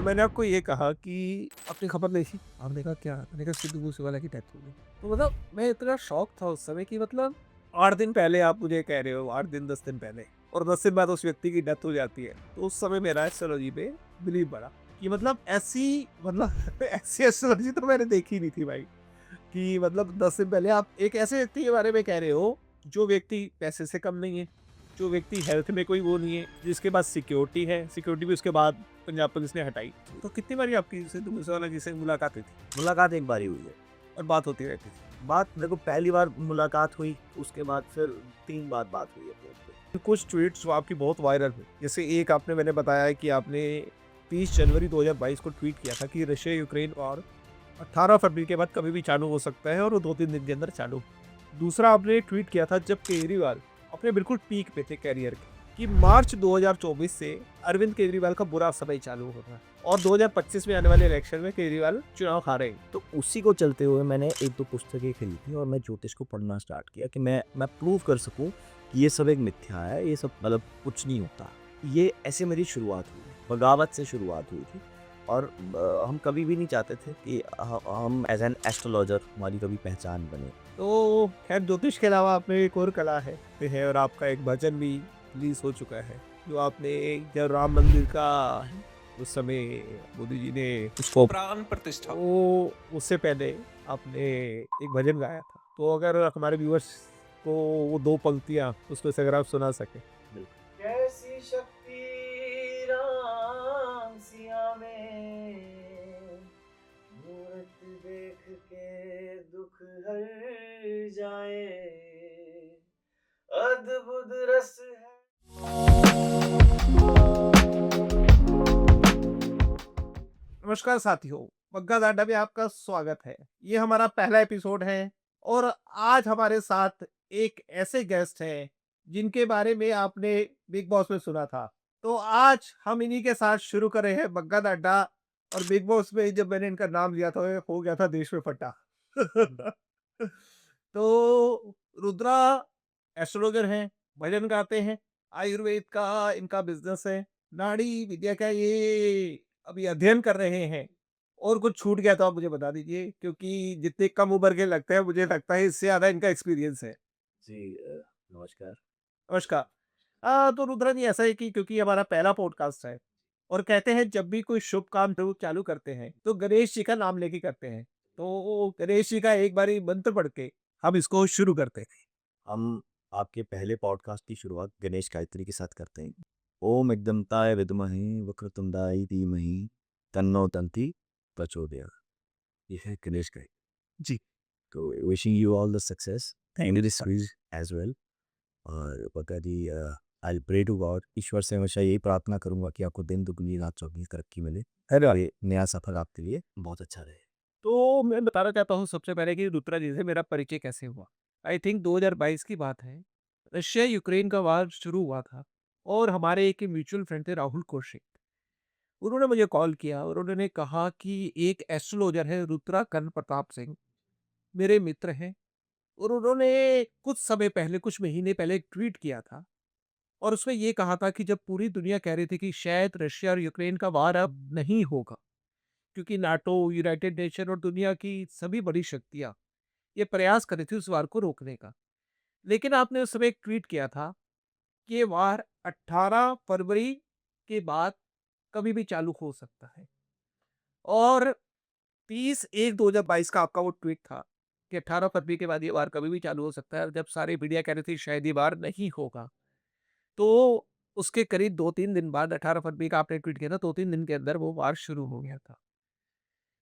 और मैंने आपको ये कहा कि आपने खबर देखी? आपने कहा क्या? मैंने कहा सिद्धू मूसेवाला की डेथ हो गई। तो मतलब मैं इतना शॉक था उस समय कि मतलब 8 दिन पहले आप मुझे कह रहे हो, 8 दिन 10 दिन पहले, और 10 दिन बाद उस व्यक्ति की डेथ हो जाती है। तो उस समय मेरा एस्ट्रोलॉजी पे बिलीव बढ़ा कि मतलब ऐसी मतलब ऐसी एस्ट्रोलॉजी तो मैंने देखी नहीं थी भाई। कि मतलब 10 दिन पहले आप एक ऐसे व्यक्ति के बारे में कह रहे हो, जो व्यक्ति पैसे से कम नहीं है, जो व्यक्ति हेल्थ में कोई वो नहीं है, जिसके पास सिक्योरिटी है, सिक्योरिटी भी उसके बाद पंजाब पुलिस ने हटाई। तो कितनी बारी आपकी सिद्धू मूसेवाला जी से मुलाकात हुई थी मुलाकात एक बार ही हुई है। और बात होती रहती थी? बात देखो पहली बार मुलाकात हुई, उसके बाद फिर 3 बार बात हुई है फ़ोन पे। कुछ ट्वीट्स जो आपकी बहुत वायरल हुई, जैसे एक आपने मैंने बताया है कि आपने 30 जनवरी 2022 को ट्वीट किया था कि रशिया यूक्रेन वॉर 18 फरवरी के बाद कभी भी चालू हो सकता है और वो 2-3 दिन के अंदर चालू हो। दूसरा आपने ट्वीट किया था जब केजरीवाल अपने बिल्कुल पीक पे थे करियर के, कि मार्च 2024 से अरविंद केजरीवाल का बुरा समय चालू हो रहा है और 2025 में आने वाले इलेक्शन में केजरीवाल चुनाव हारे हैं। तो उसी को चलते हुए मैंने 1-2 पुस्तकें खरीदी और मैं ज्योतिष को पढ़ना स्टार्ट किया कि मैं प्रूव कर सकूँ कि ये सब एक मिथ्या है, ये सब मतलब कुछ नहीं होता। ये ऐसे मेरी शुरुआत हुई, बगावत से शुरुआत हुई थी और हम कभी भी नहीं चाहते थे कि हम एज़ एन एस्ट्रोलॉजर हमारी कभी पहचान बने। तो खैर ज्योतिष के अलावा आपने एक और कला है और आपका एक भजन भी रिलीज हो चुका है, जो आपने जब राम मंदिर का उस समय मोदी जी ने उसको प्राण प्रतिष्ठा। वो उससे पहले आपने एक भजन गाया था। तो अगर हमारे व्यूअर्स को वो 2 पंक्तियाँ उसमें से अगर आप सुना सकें। बिल्कुल। कैसी शक्ति राम सिया में, मूरत देख के दुख हर जाए, अद्भुत रस है। नमस्कार साथियों, बग्गा अड्डा में आपका स्वागत है। ये हमारा पहला एपिसोड है और आज हमारे साथ एक ऐसे गेस्ट हैं जिनके बारे में आपने बिग बॉस में सुना था। तो आज हम इन्हीं के साथ शुरू कर रहे हैं बग्गा अड्डा। और बिग बॉस में जब मैंने इनका नाम लिया था ये हो गया था देश में फटा। तो रुद्रा एस्ट्रोलॉजर हैं, भजन गाते हैं, आयुर्वेद का इनका बिजनेस है, नाड़ी विद्या का ये अभी अध्ययन कर रहे हैं। और कुछ छूट गया तो आप मुझे बता दीजिए, क्योंकि जितने कम उम्र के लगते हैं मुझे लगता है इससे ज़्यादा इनका एक्सपीरियंस है। जी नमस्कार। नमस्कार। तो रुद्रा जी ऐसा है कि क्योंकि ये हमारा पहला पॉडकास्ट है और कहते हैं जब भी कोई शुभ काम जो चालू करते हैं तो गणेश जी का नाम लेके करते हैं। तो गणेश जी का एक बारी मंत्र पढ़ के हम इसको शुरू करते हैं। हम आपके पहले पॉडकास्ट की शुरुआत गणेश गायत्री के साथ करते हैं। ओम एकदंताय विद्महे वक्रतुंडाय धीमहि तन्नो दन्ति प्रचोदयात्। ये है गणेश गायत्री। जी। तो wishing you all the success thanking you this sir. Quiz as well. और पता जी आई प्रे टू गॉड, ईश्वर से हमेशा यही प्रार्थना करूंगा कि आपको दिन दुगनी रात चौगनी तरक्की मिले और ये नया सफर आपके लिए बहुत अच्छा रहे। तो मैं बताना चाहता हूँ सबसे पहले कि रुद्रा जी से मेरा परिचय कैसे हुआ। आई थिंक 2022 की बात है। रशिया यूक्रेन का वार शुरू हुआ था और हमारे एक म्यूचुअल फ्रेंड थे राहुल कौशिक। उन्होंने मुझे कॉल किया और उन्होंने कहा कि एक एस्ट्रोलॉजर है रुद्रा कर्ण प्रताप सिंह, मेरे मित्र हैं, और उन्होंने कुछ समय पहले, कुछ महीने पहले एक ट्वीट किया था और उसमें ये कहा था कि जब पूरी दुनिया कह रही थी कि शायद रशिया और यूक्रेन का वार अब नहीं होगा, क्योंकि नाटो, यूनाइटेड नेशन और दुनिया की सभी बड़ी शक्तियां ये प्रयास कर रही थी उस वार को रोकने का। लेकिन आपने उस समय एक ट्वीट किया था कि ये वार 18 फरवरी के बाद कभी भी चालू हो सकता है। और 30/1/2022 का आपका वो ट्वीट था कि 18 फरवरी के बाद ये वार कभी भी चालू हो सकता है, और जब सारी मीडिया कह रही थी शायद ये वार नहीं होगा, तो उसके करीब 2-3 दिन बाद 18 फरवरी का आपने ट्वीट किया था, 2-3 दिन के अंदर वो वार शुरू हो गया था।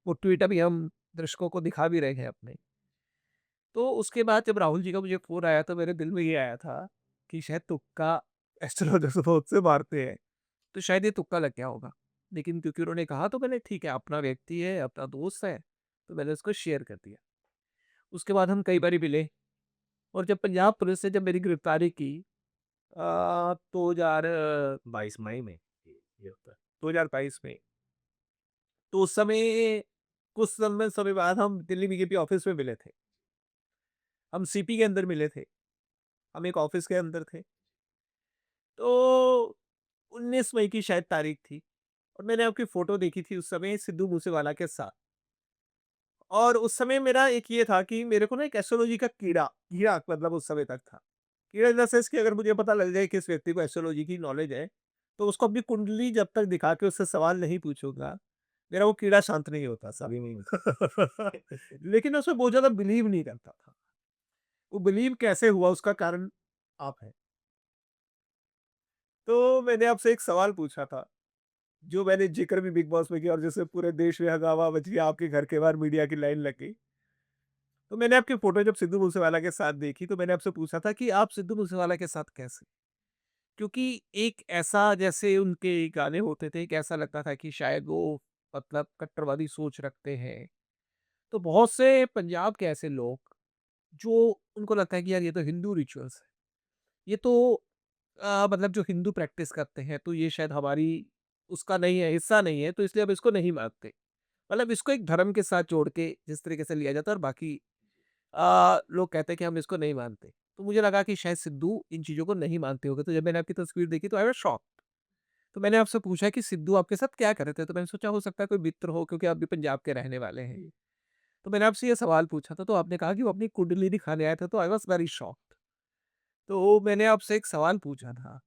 वो ट्वीट अभी हम दर्शकों को दिखा भी रहे हैं अपने। तो उसके बाद जब राहुल जी का मुझे फ़ोन आया तो मेरे दिल में ये आया था कि शायद तुक्का एस्ट्रोलॉजर बहुत से मारते हैं, तो शायद ये तुक्का लग गया होगा। लेकिन क्योंकि उन्होंने कहा तो मैंने ठीक है, अपना व्यक्ति है, अपना दोस्त है, तो मैंने उसको शेयर कर दिया। उसके बाद हम कई बारी मिले और जब पंजाब पुलिस ने जब मेरी गिरफ्तारी की 22 मई में ये होता है। 2022 में, तो उस समय कुछ समय बाद हम दिल्ली बीजेपी ऑफ़िस में मिले थे। हम सीपी के अंदर मिले थे। हम एक ऑफ़िस के अंदर थे। तो 19 मई की शायद तारीख थी और मैंने आपकी फ़ोटो देखी थी उस समय सिद्धू मूसेवाला के साथ। और उस समय मेरा एक ये था कि मेरे को ना एक एस्ट्रोलॉजी का कीड़ा कीड़ा मतलब उस समय तक था। कीड़ा इन द सेंस कि अगर मुझे पता लग जाए कि इस व्यक्ति को एस्ट्रोलॉजी की नॉलेज है, तो उसको अपनी कुंडली जब तक दिखा के उससे सवाल नहीं पूछूँगा, मेरा वो कीड़ा शांत नहीं होता था। कभी नहीं लेकिन मैं उसमें बहुत ज़्यादा बिलीव नहीं करता था। वो बिलीव कैसे हुआ उसका कारण आप हैं। तो मैंने आपसे एक सवाल पूछा था, जो मैंने ज़िक्र भी बिग बॉस में किया और जिससे पूरे देश में हंगामा मच गया, आपके घर के बाहर मीडिया की लाइन लग गई। तो मैंने आपकी फ़ोटो जब सिद्धू मूसेवाला के साथ देखी, तो मैंने आपसे पूछा था कि आप सिद्धू मूसेवाला के साथ कैसे? क्योंकि एक ऐसा जैसे उनके गाने होते थे, एक ऐसा लगता था कि शायद वो मतलब कट्टरवादी सोच रखते हैं। तो बहुत से पंजाब के ऐसे लोग, जो उनको लगता है कि यार ये तो हिंदू रिचुअल्स है। ये तो मतलब जो हिंदू प्रैक्टिस करते हैं, तो ये शायद हमारी उसका नहीं है, हिस्सा नहीं है, तो इसलिए हम इसको नहीं मानते। मतलब इसको एक धर्म के साथ जोड़ के जिस तरीके से लिया जाता है और बाकी लोग कहते हैं कि हम इसको नहीं मानते। तो मुझे लगा कि शायद सिद्धू इन चीज़ों को नहीं मानते होंगे, तो जब मैंने आपकी तस्वीर देखी तो आई वाज़ शॉक्ड। तो मैंने आपसे पूछा कि सिद्धू आपके साथ क्या कर रहे थे? तो मैंने सोचा हो सकता है कोई मित्र हो क्योंकि आप भी पंजाब के रहने वाले हैं। तो मैंने आपसे ये सवाल पूछा था, तो आपने कहा कि वो अपनी कुंडली दिखाने आए थे, तो आई वाज़ वेरी शॉक्ड। तो मैंने आपसे एक सवाल पूछा था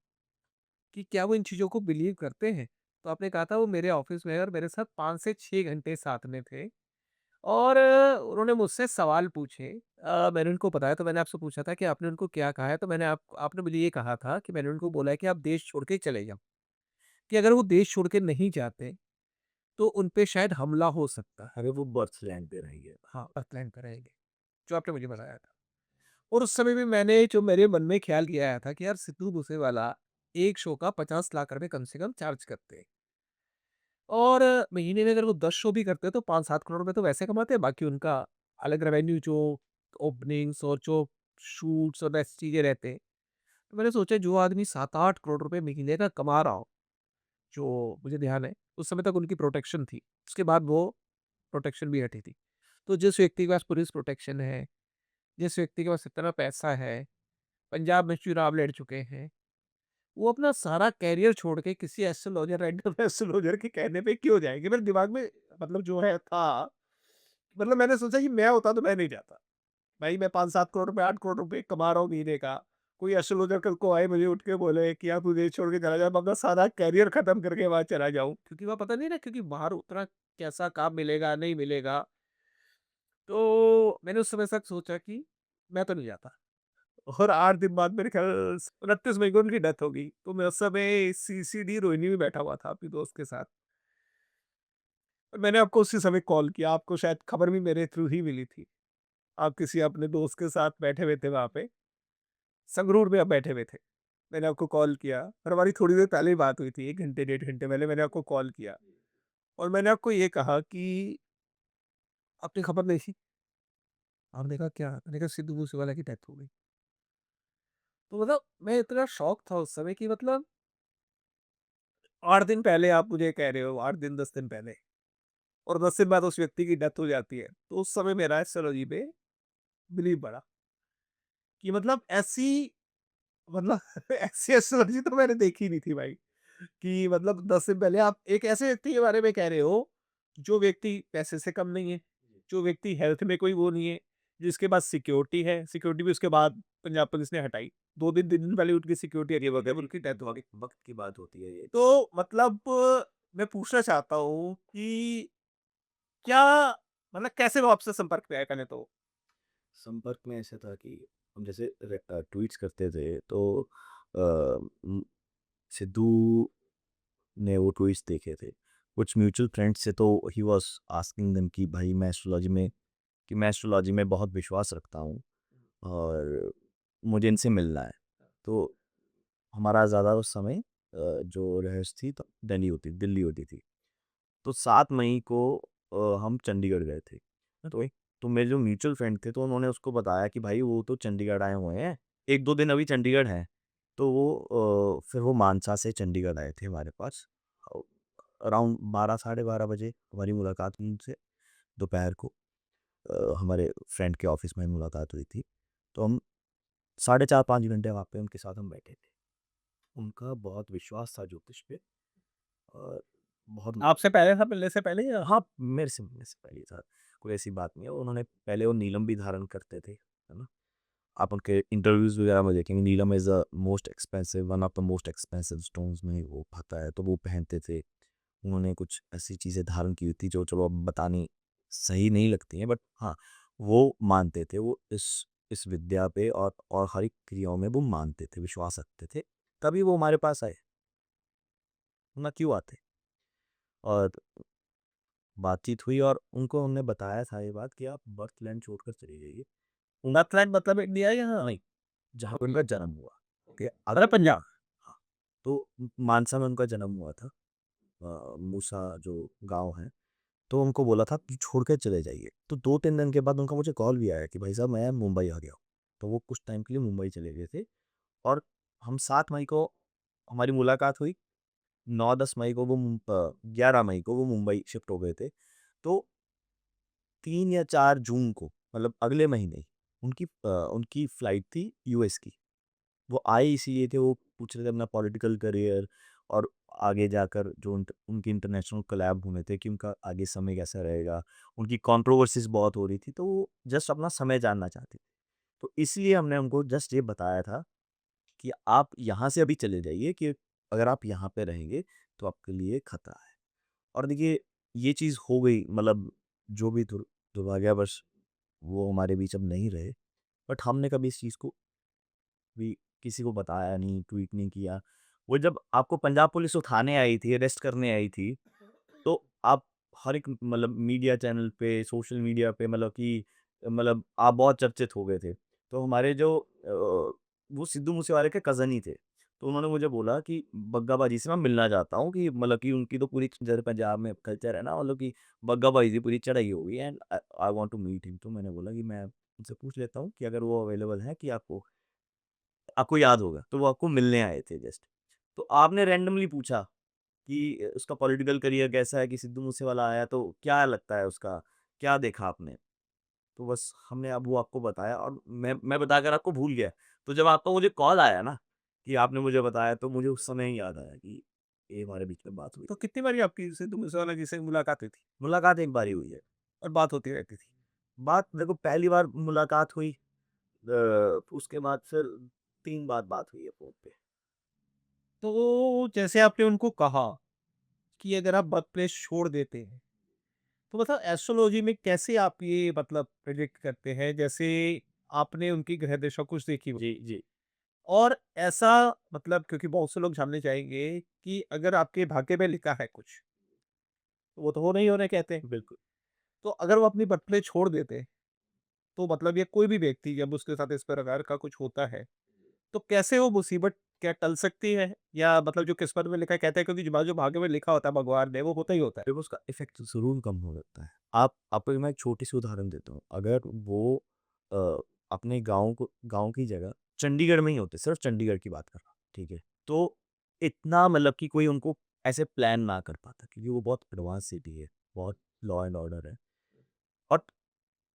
कि क्या वो इन चीज़ों को बिलीव करते हैं? तो आपने कहा था वो मेरे ऑफ़िस में और मेरे साथ 5 से 6 घंटे साथ में थे। और उन्होंने मुझसे सवाल पूछे। मैंने उनको बताया तो मैंने आपसे पूछा था कि आपने उनको क्या कहा है? तो आपने मुझे ये कहा था कि मैंने उनको बोला है कि आप देश छोड़ के चले जाओ, कि अगर वो देश छोड़ के नहीं जाते, तो उन पे शायद हमला हो सकता है। अरे वो बर्थलैंड पे रही है। हाँ, अर्थलाइन पे रहेंगे, जो आपने मुझे बताया था। और उस समय भी मैंने जो मेरे मन में ख़्याल किया आया था कि यार सिद्धू मूसेवाला एक शो का 50 लाख रुपए कम से कम चार्ज करते हैं। और महीने में अगर वो 10 शो भी करते हैं तो 5-7 करोड़ रुपए तो वैसे कमाते हैं, बाकी उनका अलग रेवेन्यू जो ओपनिंग्स और जो शूट्स और ऐसी चीज़ें रहते हैं। तो मैंने सोचा जो आदमी 7-8 करोड़ रुपए महीने का कमा रहा हो, जो मुझे ध्यान है, उस समय तक उनकी प्रोटेक्शन थी। उसके बाद वो प्रोटेक्शन भी हटी थी। तो जिस व्यक्ति के पास पुलिस प्रोटेक्शन है, जिस व्यक्ति के पास इतना पैसा है, पंजाब में चुनाव लड़ चुके हैं, वो अपना सारा करियर छोड़ के किसी एस्ट्रोलॉजर रैंडम एस्ट्रोलॉजर के कहने पे क्यों जाएँगे? मेरे दिमाग में मतलब जो है था, मतलब मैंने सोचा कि मैं होता तो मैं नहीं जाता। भाई मैं 5-7 करोड़ रुपए, 8 करोड़ रुपए कमा रहा हूँ महीने का। कोई एस्ट्रोलॉजर कल को आए मुझे उठ के बोले कि आप देश छोड़ के चला जाओ, मैं अपना सारा करियर खत्म करके वहाँ चला जाऊँ। क्योंकि वहाँ पता नहीं ना, क्योंकि बाहर उतना कैसा काम मिलेगा, नहीं मिलेगा। तो मैंने उस समय तक सोचा कि मैं तो नहीं जाता। और 8 दिन बाद मेरे ख्याल 29 मई को उनकी डेथ हो गई। तो मैं उस समय सीसीडी रोहिनी में बैठा हुआ था अपने दोस्त के साथ। और मैंने आपको उसी समय कॉल किया, आपको शायद खबर भी मेरे थ्रू ही मिली थी। आप किसी अपने दोस्त के साथ बैठे हुए थे वहाँ पे, संगरूर में आप बैठे हुए थे। मैंने आपको कॉल किया और हमारी थोड़ी देर पहले ही बात हुई थी, 1 घंटे, डेढ़ घंटे पहले मैंने आपको कॉल किया और मैंने आपको ये कहा कि आपने खबर नहीं थी? आपने कहा क्या? मैंने कहा सिद्धू मूसेवाला की डेथ हो गई। तो मतलब मैं इतना शॉक था उस समय कि मतलब 8 दिन पहले आप मुझे कह रहे हो, 8 दिन 10 दिन पहले, और 10 दिन बाद उस व्यक्ति की डेथ हो जाती है। तो उस समय मेरा एस्ट्रोलॉजी पे बिलीव बढ़ा कि मतलब ऐसी मतलब ऐसी एस्ट्रोलॉजी तो मैंने देखी नहीं थी भाई, कि मतलब 10 दिन पहले आप एक ऐसे व्यक्ति के बारे में कह रहे हो, जो व्यक्ति पैसे से कम नहीं है, जो व्यक्ति हेल्थ में कोई वो नहीं है, जिसके पास सिक्योरिटी है, सिक्योरिटी भी उसके बाद पंजाब पुलिस ने हटाई। 2 दिन 3 दिन पहले उनकी सिक्योरिटी हरी हो गई, उनकी डेथ हो गई। वक़्त की बात होती है ये। तो मतलब मैं पूछना चाहता हूँ कि क्या मतलब कैसे वो आपसे संपर्क में आए पहले तो? संपर्क में ऐसा था कि हम जैसे ट्वीट्स करते थे तो सिद्धू ने वो ट्वीट्स देखे थे। कुछ म्यूचुअल फ्रेंड्स से तो ही वाज़ आस्किंग देम कि भाई मैं एस्ट्रोलॉजी में बहुत विश्वास रखता हूँ और मुझे इनसे मिलना है। तो हमारा ज़्यादा उस समय जो रिहाइश थी तो दिल्ली होती थी। तो 7 मई को हम चंडीगढ़ गए थे। तो तो मेरे जो म्यूचुअल फ्रेंड थे तो उन्होंने उसको बताया कि भाई वो तो चंडीगढ़ आए हुए हैं, 1-2 दिन अभी चंडीगढ़ हैं। तो वो फिर वो मानसा से चंडीगढ़ आए थे हमारे पास। अ, अराउंड 12 साढ़े 12 बजे हमारी मुलाकात हुई उनसे दोपहर को। हमारे फ्रेंड के ऑफ़िस में मुलाकात हुई थी। तो हम साढ़े 4-5 घंटे वहाँ पे उनके साथ हम बैठे थे। उनका बहुत विश्वास था ज्योतिष पे और बहुत आपसे पहले था, मिलने से पहले या? हाँ, मेरे से पहले ही था, कोई ऐसी बात नहीं है। उन्होंने पहले वो नीलम भी धारण करते थे, है ना? आप उनके इंटरव्यूज़ वगैरह में देखेंगे, Neelam is the most expensive one of the most expensive stones में वो आता है, तो वो पहनते थे। उन्होंने कुछ ऐसी चीज़ें धारण की हुई थी जो चलो अब बतानी सही नहीं लगती हैं, बट हाँ, वो मानते थे, वो इस विद्या पे और हर एक क्रियाओं में वो मानते थे, विश्वास रखते थे, तभी वो हमारे पास आए, वरना क्यों आते? और बातचीत हुई और उनको हमने बताया था ये बात कि आप बर्थ लैंड छोड़कर चले जाइए। नगालैंड मतलब इंडिया या? नहीं, जहाँ पे उनका जन्म हुआ, ठीक है? अरे पंजाब। हाँ, तो मानसा में उनका जन्म हुआ था। मूसा जो गाँव है, तो उनको बोला था कि छोड़ के चले जाइए। तो 2-3 दिन के बाद उनका मुझे कॉल भी आया कि भाई साहब मैं मुंबई आ गया हूँ। तो वो कुछ टाइम के लिए मुंबई चले गए थे और हम 7 मई को हमारी मुलाकात हुई। 9-10 मई को 11 मई को वो मुंबई शिफ्ट हो गए थे। तो 3 या 4 जून को मतलब अगले महीने ही उनकी फ्लाइट थी यूएस की। वो आए इसीलिए थे, वो पूछ रहे थे अपना पॉलिटिकल करियर और आगे जाकर जो उनके इंटरनेशनल कोलैब होने थे कि उनका आगे समय कैसा रहेगा। उनकी कंट्रोवर्सीज़ बहुत हो रही थी, तो वो जस्ट अपना समय जानना चाहते थे। तो इसलिए हमने उनको जस्ट ये बताया था कि आप यहाँ से अभी चले जाइए कि अगर आप यहाँ पे रहेंगे, तो आपके लिए खतरा है। और देखिए, ये चीज़ हो गई मतलब जो भी दुर्भाग्यवश वो हमारे बीच अब नहीं रहे, बट हमने कभी इस चीज़ को भी किसी को बताया नहीं, ट्वीट नहीं किया। वो जब आपको पंजाब पुलिस उठाने आई थी, अरेस्ट करने आई थी, तो आप हर एक मतलब मीडिया चैनल पे, सोशल मीडिया पे मतलब कि मतलब आप बहुत चर्चित हो गए थे। तो हमारे जो वो सिद्धू मूसेवाले के कज़न ही थे। तो उन्होंने मुझे बोला कि बग्गा बाजी से मैं मिलना चाहता हूँ कि मतलब कि उनकी तो पूरी जैसे पंजाब में कल्चर है ना मतलब कि बग्गा बाजी की पूरी चढ़ाई हो गई and I want to meet him. तो मैंने बोला कि मैं उनसे पूछ लेता हूँ कि अगर वो अवेलेबल हैं कि आपको आपको याद होगा, तो वो आपको मिलने आए थे जस्ट। तो आपने रैंडमली पूछा कि उसका पॉलिटिकल करियर कैसा है कि सिद्धू मूसेवाला आया तो क्या लगता है उसका? क्या देखा आपने? तो बस हमने अब वो आपको बताया और मैं बताकर आपको भूल गया। तो जब आपका मुझे कॉल आया ना कि आपने मुझे बताया तो मुझे उस समय ही याद आया कि ये हमारे बीच में बात हुई तो थी। कितनी बारी आपकी सिद्धू मूसेवाला जी से मुलाकात हुई थी मुलाकात एक बार ही हुई है। और बात होती रहती थी? बात देखो पहली बार मुलाकात हुई उसके बाद फिर 3 बार बात हुई है फ़ोन पे। तो जैसे आपने उनको कहा कि अगर आप बर्थ प्लेस छोड़ देते हैं, तो मतलब एस्ट्रोलॉजी में कैसे आप ये मतलब प्रेडिक्ट करते हैं? जैसे आपने उनकी ग्रह दशा कुछ देखी हो जी, जी। और ऐसा मतलब क्योंकि बहुत से लोग जानने चाहेंगे कि अगर आपके भाग्य में लिखा है कुछ, तो वो तो हो नहीं होने कहते हैं। बिल्कुल। तो अगर वो अपनी बर्थ प्लेस छोड़ देते, तो मतलब ये कोई भी व्यक्ति जब उसके साथ इस प्रकार का कुछ होता है, तो कैसे वो मुसीबत क्या टल सकती है? या मतलब जो किस्मत में लिखा है कहते हैं क्योंकि जो भाग्य में लिखा होता है भगवान ने वो होता ही होता है। देखो उसका इफ़ेक्ट ज़रूर कम हो जाता है। आप आपको मैं एक छोटी-सी उदाहरण देता हूँ। अगर वो अ, अपने गाँव की जगह चंडीगढ़ में ही होते, सिर्फ़ चंडीगढ़ की बात कर रहा हूँ, ठीक है? तो इतना मतलब कि कोई उनको ऐसे प्लान ना कर पाता क्योंकि वो बहुत एडवांस सिटी है, बहुत लॉ एंड ऑर्डर है। और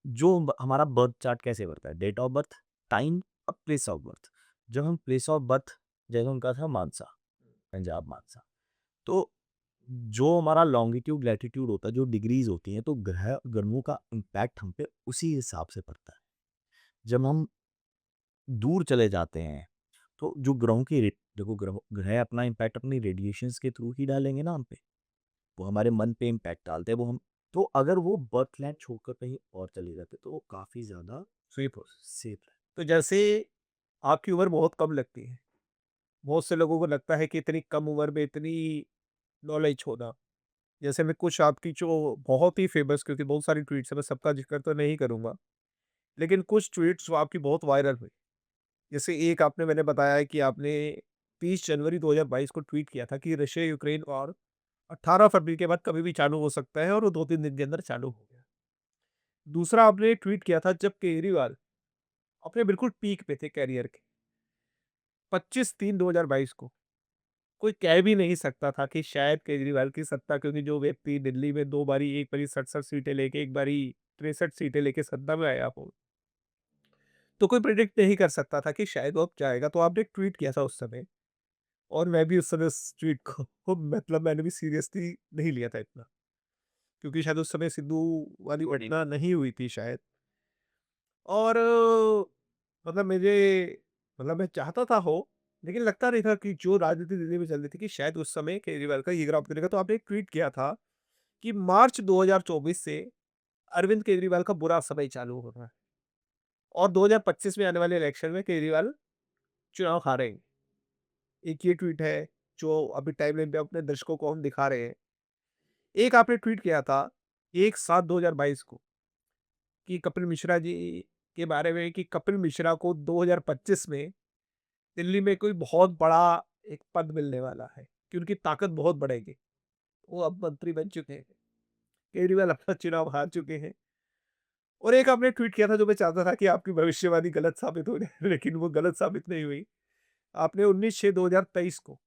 जो हमारा बर्थ चार्ट कैसे बनता है? डेट ऑफ बर्थ, टाइम और प्लेस ऑफ बर्थ। जब हम प्लेस ऑफ बर्थ जैसे उनका था मानसा, पंजाब मानसा। तो जो हमारा लॉन्गिट्यूड लैटिट्यूड होता है, जो डिग्रीज़ होती हैं, तो ग्रहों का इम्पैक्ट हम पे उसी हिसाब से पड़ता है। जब हम दूर चले जाते हैं, तो जो ग्रहों की रे देखो ग्रह अपना इम्पैक्ट अपनी रेडिएशंस के थ्रू ही डालेंगे ना हम पे। वो हमारे मन पे इम्पैक्ट डालते हैं, वो हम तो अगर वो बर्थलैंड छोड़कर कहीं और चले जाते, तो वो काफ़ी ज़्यादा स्वीप हो। सेफ है। तो जैसे आपकी उम्र बहुत कम लगती है। बहुत से लोगों को लगता है कि इतनी कम उम्र में इतनी नॉलेज होना। जैसे मैं कुछ आपकी जो बहुत ही फेमस क्योंकि बहुत सारी ट्वीट्स हैं, मैं सबका ज़िक्र तो नहीं करूँगा। लेकिन कुछ ट्वीट्स जो आपकी बहुत वायरल हुई। जैसे एक आपने मैंने बताया है कि आपने 30 जनवरी 2022 को ट्वीट किया था कि रशिया यूक्रेन वॉर 18 फरवरी के बाद कभी भी चालू हो सकता है और वो 2-3 दिन के अंदर चालू हो गया। दूसरा आपने ट्वीट किया था जब केजरीवाल अपने बिल्कुल पीक पे थे करियर के, 25/3/2022 को। कोई कह भी नहीं सकता था कि शायद केजरीवाल की सत्ता क्योंकि जो व्यक्ति दिल्ली में 2 बारी, एक बारी 67 सीटें लेके, एक बारी 63 सीटें लेके सत्ता में आया हो, तो कोई प्रेडिक्ट नहीं कर सकता था कि शायद वो अब जाएगा। तो आपने एक ट्वीट किया था उस समय और मैं भी उस समय उस ट्वीट को मतलब मैंने भी सीरियसली नहीं लिया था इतना, क्योंकि शायद उस समय सिद्धू वाली घटना नहीं हुई थी शायद। और मतलब मतलब मैं चाहता था हो, लेकिन लगता नहीं था कि जो राजनीति दिल्ली में चल रही थी कि शायद उस समय केजरीवाल का ये गिराव करेगा। तो आपने एक ट्वीट किया था कि मार्च 2024 से अरविंद केजरीवाल का बुरा समय चालू हो रहा है और 2025 में आने वाले इलेक्शन में केजरीवाल चुनाव हारेंगे। एक ये ट्वीट है जो अभी टाइमलाइन पे अपने दर्शकों को हम दिखा रहे हैं। एक आपने ट्वीट किया था 1/7/2022 को कि कपिल मिश्रा जी के बारे में, कि कपिल मिश्रा को 2025 में दिल्ली में कोई बहुत बड़ा एक पद मिलने वाला है, कि उनकी ताकत बहुत बढ़ेगी। वो अब मंत्री बन चुके हैं। केजरीवाल अपना चुनाव हार चुके हैं। और एक आपने ट्वीट किया था जो मैं चाहता था कि आपकी भविष्यवाणी गलत साबित हो जाए, लेकिन वो गलत साबित नहीं हुई। आपने 19/6/2023 को,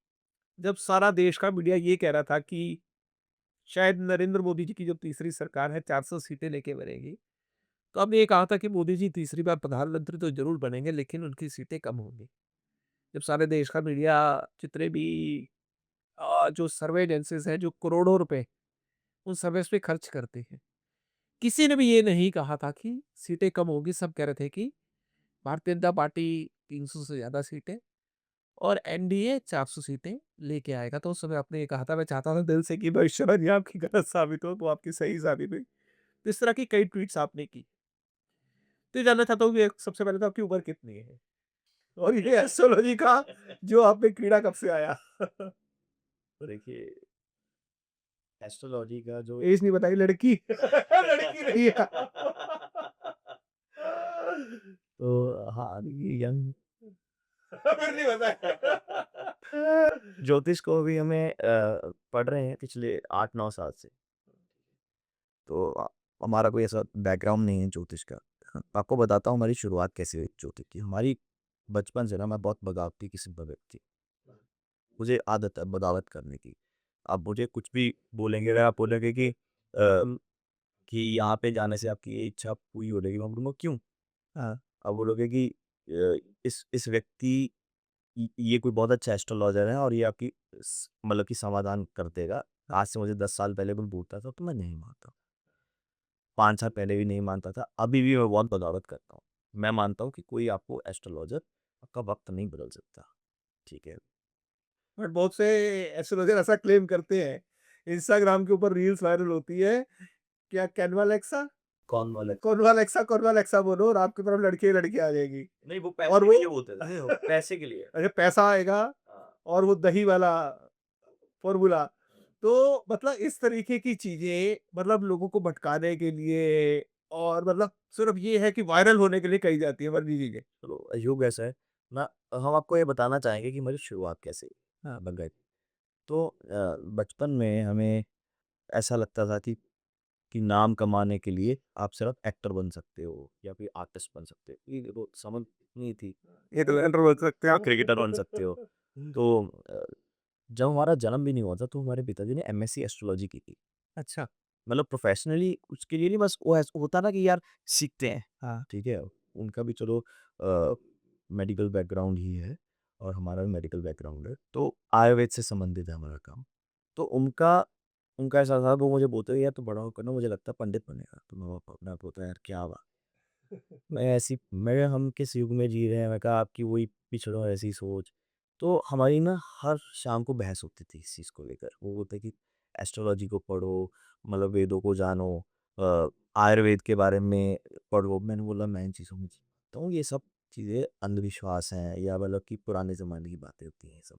जब सारा देश का मीडिया ये कह रहा था कि शायद नरेंद्र मोदी जी की जो तीसरी सरकार है 400 सीटें लेके बनेगी, तो आपने ये कहा था कि मोदी जी तीसरी बार प्रधानमंत्री तो जरूर बनेंगे, लेकिन उनकी सीटें कम होंगी। जब सारे देश का मीडिया, जितने भी जो सर्वे एजेंसीज हैं जो करोड़ों रुपए उन सर्वेस पे खर्च करते हैं, किसी ने भी ये नहीं कहा था कि सीटें कम होगी। सब कह रहे थे कि भारतीय जनता पार्टी 300 से ज्यादा सीटें और एनडीए 400 सीटें लेके आएगा। तो उस समय आपने ये कहा था, मैं चाहता था दिल से कि भविष्यवाणी आपकी गलत साबित हो, वो आपकी सही साबित हुई। तो इस तरह की कई ट्वीट्स आपने की। तो ये जानना चाहता हूँ कि सबसे पहले तो आपकी उम्र कितनी है, और ये एस्ट्रोलॉजी का जो आप में कीड़ा कब से आया? तो देखिए, एस्ट्रोलॉजी का जो एज नहीं बताई, लड़की लड़की नहीं है। तो हाँ, देखिए यंग फिर नहीं बताया। ज्योतिष को भी हमें पढ़ रहे हैं पिछले 8-9 साल से। तो हमारा कोई ऐसा बैकग्राउंड नहीं है ज्योतिष का। आपको बताता हूँ हमारी शुरुआत कैसे हुई ज्योतिष की। हमारी बचपन से ना, मैं बहुत बगावती किस्म का व्यक्ति, मुझे आदत है बगावत करने की। आप मुझे कुछ भी बोलेंगे, अगर आप बोलेंगे कि यहाँ पे जाने से आपकी ये इच्छा पूरी हो जाएगी, मैं बोलूँगा क्यों? हाँ, आप बोलोगे कि इस व्यक्ति ये कोई बहुत अच्छा एस्ट्रोलॉजर है और ये आपकी मतलब कि समाधान कर देगा। आज से मुझे 10 साल पहले कोई बोलता था तो मैं नहीं मानता। 5 साल पहले भी नहीं मानता था, अभी भी मैं बहुत बगावत करता हूँ। मैं मानता हूँ कि कोई आपको एस्ट्रोलॉजर आपका वक़्त नहीं बदल सकता, ठीक है? बट बहुत से एस्ट्रोलॉजर ऐसा क्लेम करते हैं। इंस्टाग्राम के ऊपर रील्स वायरल होती है, क्या कैनवालेक्सा, कौन वाला? कॉन्वालेक्सा कॉन्वालेक्सा बोलो और आपकी तरफ लड़की ही लड़की आ जाएगी। नहीं, वो और पैसे वो के लिए बोलते थे। वो पैसे के लिए। अच्छा, पैसा आएगा हाँ। और वो दही वाला फ़ॉर्मूला। तो मतलब इस तरीके की चीज़ें, मतलब लोगों को भटकाने के लिए, और मतलब सिर्फ़ ये है कि वायरल होने के लिए कही जाती है फर्ज़ी चीज़ें। चलो युग ऐसा है ना, हम आपको ये बताना चाहेंगे कि हमारी शुरुआत कैसे हुई, हाँ, बगैर तो बचपन में हमें ऐसा लगता था कि नाम कमाने के लिए आप सिर्फ एक्टर बन सकते हो या फिर आर्टिस्ट बन सकते हो। ये वो समझ नहीं थी। ये तो एंटर बोल सकते हैं हाँ, आप। क्रिकेटर बन सकते हो। तो जब हमारा जन्म भी नहीं हुआ था तो हमारे पिताजी ने एमएससी एस्ट्रोलॉजी की थी। अच्छा, मतलब प्रोफेशनली उसके लिए नहीं, बस वो होता ना कि यार सीखते हैं, हाँ। ठीक है? उनका भी चलो मेडिकल बैकग्राउंड ही है और हमारा भी मेडिकल बैकग्राउंड है। तो आयुर्वेद से संबंधित है हमारा काम। तो उनका उनका ऐसा था, वो मुझे बोलते थे यार तू बड़ा होकर ना मुझे लगता है पंडित बनेगा। तो मैं अपने आप होता है यार क्या बात। मैं हम किस युग में जी रहे हैं, मैं कहा आपकी वही पिछड़ों ऐसी सोच। तो हमारी ना हर शाम को बहस होती थी इस चीज़ को लेकर। वो बोलते कि एस्ट्रोलॉजी को पढ़ो, मतलब वेदों को जानो, अ, आयुर्वेद के बारे में पढ़ो। मैंने बोला मैं इन चीज़ों में नहीं मानता हूँ, ये सब चीज़ें अंधविश्वास हैं या मतलब कि पुराने ज़माने की बातें होती हैं ये सब।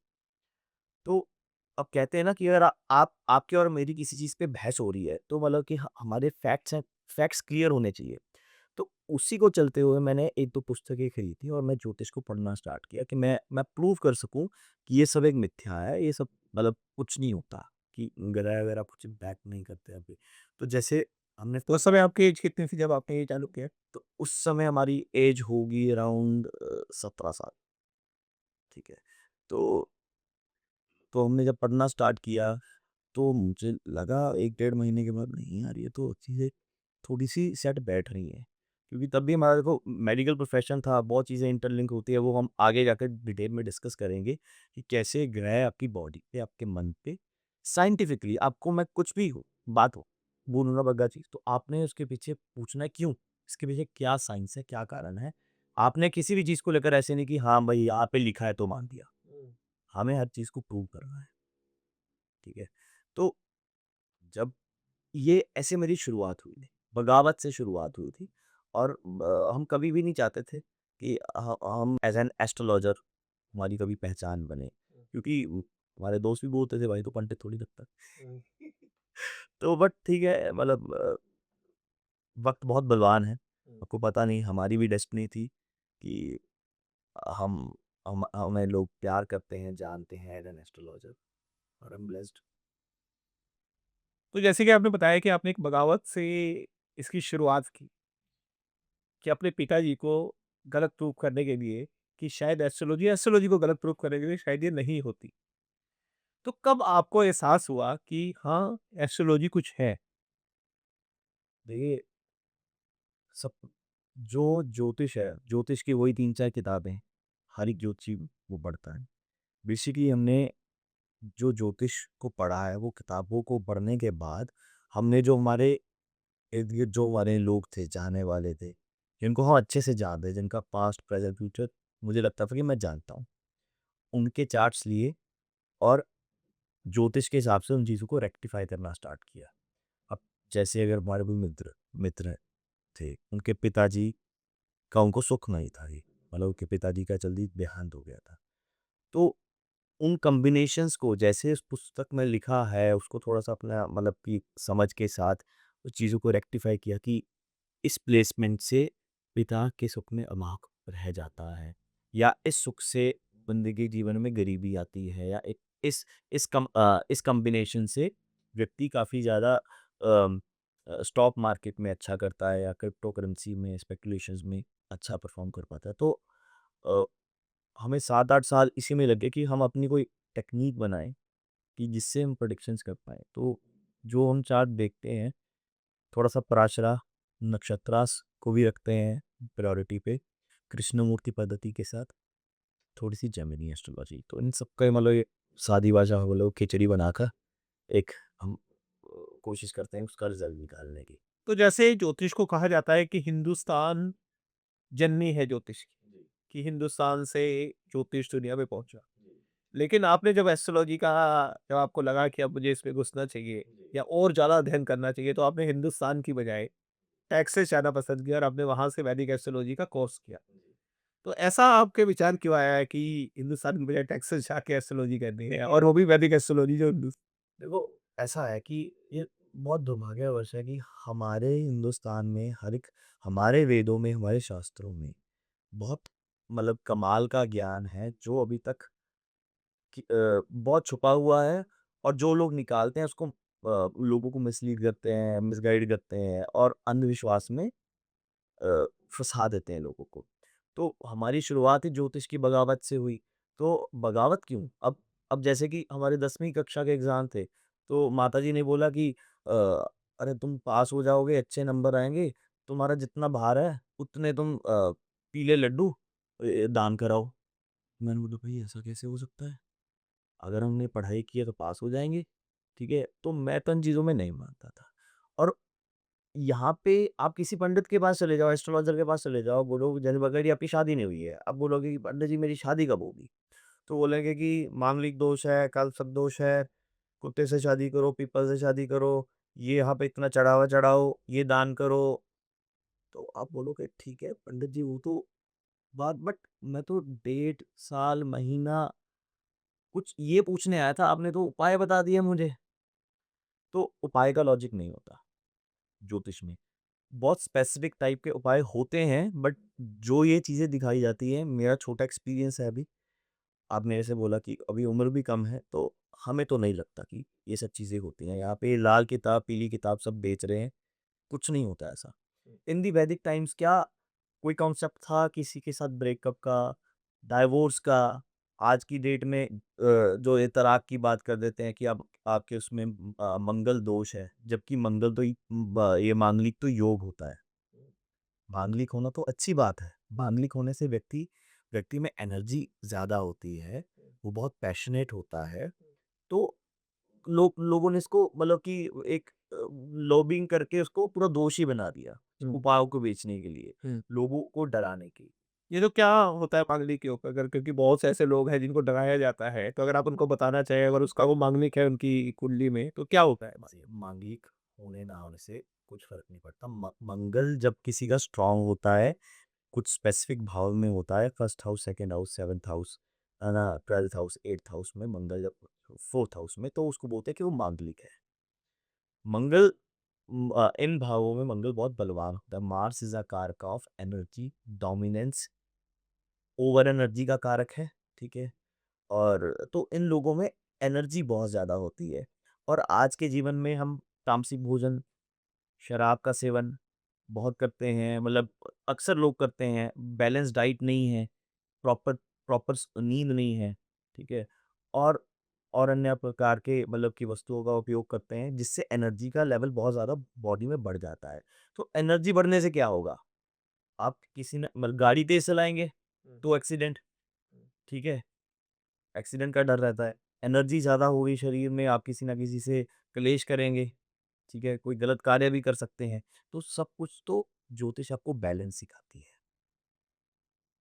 तो अब कहते हैं ना कि अगर आप आपकी और मेरी किसी चीज़ पे बहस हो रही है तो मतलब कि हमारे फैक्ट्स हैं, फैक्ट्स क्लियर होने चाहिए। तो उसी को चलते हुए मैंने 1-2 पुस्तकें खरीदी और मैं ज्योतिष को पढ़ना स्टार्ट किया कि मैं प्रूव कर सकूँ कि ये सब एक मिथ्या है, ये सब मतलब कुछ नहीं होता, कि ग्रह वगैरह कुछ बैक नहीं करते अभी। तो जैसे हमने तो उस समय आपकी एज कितनी थी जब आपने ये चालू किया? तो उस समय हमारी एज होगी अराउंड 17 साल, ठीक है। तो हमने जब पढ़ना स्टार्ट किया तो मुझे लगा 1 डेढ़ महीने के बाद नहीं यार ये तो चीज़ें थोड़ी-सी सेट बैठ रही हैं। क्योंकि तब भी हमारा देखो मेडिकल प्रोफ़ेशन था, बहुत चीज़ें इंटरलिंक होती है, वो हम आगे जाकर डिटेल में डिस्कस करेंगे कि कैसे ग्रह आपकी बॉडी पे, आपके मन पे साइंटिफिकली आपको मैं कुछ भी हो, बात हो, बोलूँ ना बग्गा चीज़, तो आपने उसके पीछे पूछना है क्यों? इसके पीछे क्या साइंस है, क्या कारण है? आपने किसी भी चीज़ को लेकर ऐसे नहीं कि हाँ भाई, यहाँ पे लिखा है तो मान दिया। हमें हर चीज़ को प्रूव करना है, ठीक है? तो जब ये ऐसे मेरी शुरुआत हुई थी, बगावत से शुरुआत हुई थी और हम कभी भी नहीं चाहते थे कि हम एज़ एन एस्ट्रोलॉजर हमारी कभी पहचान बने। क्योंकि हमारे दोस्त भी बोलते थे भाई तू पंडित थोड़ी लगता है। तो बट ठीक है मतलब वक़्त बहुत बलवान है। आपको पता नहीं हमारी भी डेस्टिनी थी कि हम हमें लोग प्यार करते हैं, जानते हैं एज़ एन एस्ट्रोलॉजर और आई एम ब्लेस्ड। तो जैसे कि आपने बताया कि आपने एक बगावत से इसकी शुरुआत की, कि अपने पिताजी को गलत प्रूव करने के लिए कि शायद एस्ट्रोलॉजी को गलत प्रूव करने के लिए शायद ये नहीं होती। तो कब आपको एहसास हुआ कि हाँ, एस्ट्रोलॉजी कुछ है? देखिए सब जो ज्योतिष है, ज्योतिष की वही 3-4 किताबें, हर एक ज्योतिषी वो पढ़ता है। बेसिकली हमने जो ज्योतिष को पढ़ा है, वो किताबों को पढ़ने के बाद हमने जो हमारे इर्द-गिर्द जो हमारे लोग थे, जानने वाले थे, जिनको हम अच्छे से जानते हैं, जिनका पास्ट, प्रेज़ेंट, फ्यूचर मुझे लगता था कि मैं जानता हूँ। उनके चार्ट्स लिए और ज्योतिष के हिसाब से उन चीज़ों को रेक्टिफ़ाई करना स्टार्ट किया। अब जैसे अगर हमारे कोई मित्र मित्र थे, उनके पिताजी का उनको सुख नहीं था जी, मतलब उनके पिताजी का जल्दी देहांत हो गया था। तो उन कॉम्बिनेशंस को जैसे उस पुस्तक में लिखा है, उसको थोड़ा-सा अपना मतलब कि समझ के साथ उस चीज़ों को रेक्टिफ़ाई किया कि इस प्लेसमेंट से पिता के सुख में अमाक रह जाता है या इस सुख से बंदे के जीवन में गरीबी आती है या एक इस कॉम्बिनेशन से व्यक्ति काफ़ी ज़्यादा स्टॉक मार्केट में अच्छा करता है या क्रिप्टो करेंसी में स्पेकुलेशंस में अच्छा परफॉर्म कर पाता है। तो अ, हमें 7-8 साल इसी में लगे कि हम अपनी कोई टेक्नीक बनाएँ कि जिससे हम प्रेडिक्शंस कर पाएँ। तो जो हम चार्ट देखते हैं, थोड़ा-सा पराशरा, नक्षत्रास को भी रखते हैं प्रायोरिटी पे, कृष्णमूर्ति पद्धति के साथ, थोड़ी-सी जेमिनी एस्ट्रोलॉजी। तो इन सब का मतलब ये सादी भाषा में बोलो खिचड़ी बनाकर एक हम कोशिश करते हैं उसका रिज़ल्ट निकालने की। तो जैसे ज्योतिष को कहा जाता है कि हिंदुस्तान जननी है ज्योतिष की, कि हिंदुस्तान से ज्योतिष दुनिया में पहुँचा। लेकिन आपने जब एस्ट्रोलॉजी का जब आपको लगा कि अब मुझे इसमें घुसना चाहिए या और ज़्यादा अध्ययन करना चाहिए, तो आपने हिंदुस्तान की बजाय टेक्सास जाना पसंद किया और आपने वहाँ से वैदिक एस्ट्रोलॉजी का कोर्स किया। तो ऐसा आपके विचार क्यों आया है कि हिंदुस्तान की बजाय टेक्सास जाके एस्ट्रोलॉजी करनी है और वो भी वैदिक एस्ट्रोलॉजी जो हिंदुस देखो, ऐसा है कि ये बहुत दुर्भाग्यवश है कि हमारे हिंदुस्तान में हर एक हमारे वेदों में, हमारे शास्त्रों में बहुत मतलब कमाल का ज्ञान है जो अभी तक बहुत छुपा हुआ है और जो लोग निकालते हैं उसको लोगों को मिसलीड करते हैं, मिसगाइड करते हैं और अंधविश्वास में फँसा देते हैं लोगों को। तो हमारी शुरुआत ही ज्योतिष की बगावत से हुई। तो बगावत क्यों? अब जैसे कि हमारे 10वीं कक्षा के एग्ज़ाम थे, तो माताजी ने बोला कि "अरे तुम पास हो जाओगे, अच्छे नंबर आएँगे, तुम्हारा जितना भार है उतने तुम पीले लड्डू दान कराओ।" मैंने बोला, "भई ऐसा कैसे हो सकता है? अगर हमने पढ़ाई की है तो पास हो जाएँगे।" ठीक है? तो मैं तो इन चीज़ों में नहीं मानता था और यहाँ पे आप किसी पंडित के पास चले जाओ, एस्ट्रोलॉज़र के पास चले जाओ, बोलो जैसे पकड़ लिया आपकी शादी नहीं हुई है। अब बोलोगे कि पंडित जी मेरी शादी कब होगी? तो बोलेंगे कि मांगलिक दोष है, कालसर्प दोष है, कुत्ते से शादी करो, पीपल से शादी करो, ये यहाँ पे इतना चढ़ावा चढ़ाओ, ये दान करो। तो आप बोलोगे ठीक है पंडित जी वो तो बात बट मैं तो डेट, साल, महीना कुछ ये पूछने आया था, आपने तो उपाय बता दिए मुझे। तो उपाय का लॉजिक नहीं होता ज्योतिष में। बहुत स्पेसिफिक टाइप के उपाय होते हैं बट जो ये चीज़ें दिखाई जाती हैं मेरा छोटा एक्सपीरियंस है अभी। आपने जैसे बोला कि अभी उम्र भी कम है तो हमें तो नहीं लगता कि ये सब चीज़ें होती हैं। यहाँ पे लाल किताब, पीली किताब सब बेच रहे हैं, कुछ नहीं होता ऐसा। इन दी वैदिक टाइम्स क्या कोई कॉन्सेप्ट था किसी के साथ ब्रेकअप का, डाइवोर्स का, आज की डेट में जो ये तलाक की बात कर देते हैं कि अब आपके उसमें मंगल दोष है, जबकि मंगल तो ये मांगलिक तो योग होता है। मांगलिक होना तो अच्छी बात है। मांगलिक होने से व्यक्ति व्यक्ति में एनर्जी ज़्यादा होती है, वो बहुत पैशनेट होता है। तो लोगों ने इसको मतलब कि एक लॉबिंग करके उसको पूरा दोषी बना दिया, हुँ, उपायों को बेचने के लिए, हुँ। लोगों को डराने के लिए। ये तो क्या होता है मांगलिक के ऊपर अगर क्योंकि बहुत से ऐसे लोग हैं जिनको डराया जाता है, तो अगर आप उनको बताना चाहें अगर उसका वो मांगलिक है उनकी कुंडली में, तो क्या होता है? से मांगलिक होने ना होने से कुछ फ़र्क नहीं पड़ता। मंगल जब किसी का स्ट्रॉन्ग होता है, कुछ स्पेसिफिक भाव में होता है, first house, second house, seventh house, है ना? 12th हाउस, 8th हाउस में मंगल जब 4th हाउस में, तो उसको बोलते हैं कि वो मांगलिक है। मंगल इन भावों में मंगल बहुत बलवान होता है। मार्स इज़ अ कारक of energy, dominance, over energy का कारक है, ठीक है? और तो इन लोगों में एनर्जी बहुत ज़्यादा होती है और आज के जीवन में हम तामसिक भोजन, शराब का सेवन बहुत करते हैं, मतलब अक्सर लोग करते हैं, बैलेंस डाइट नहीं है, प्रॉपर प्रॉपर नींद नहीं है, ठीक है? और और अन्य प्रकार के मतलब की वस्तुओं का उपयोग करते हैं, जिससे एनर्जी का लेवल बहुत ज़्यादा बॉडी में बढ़ जाता है। तो एनर्जी बढ़ने से क्या होगा? आप किसी न मतलब गाड़ी तेज़ चलाएँगे, हुँ, तो एक्सीडेंट, हुँ। ठीक है? एक्सीडेंट का डर रहता है। एनर्जी ज़्यादा हो गई शरीर में, आप किसी न किसी से क्लेश करेंगे, ठीक है? कोई गलत कार्य भी कर सकते हैं। तो सब कुछ तो ज्योतिष आपको बैलेंस सिखाती है।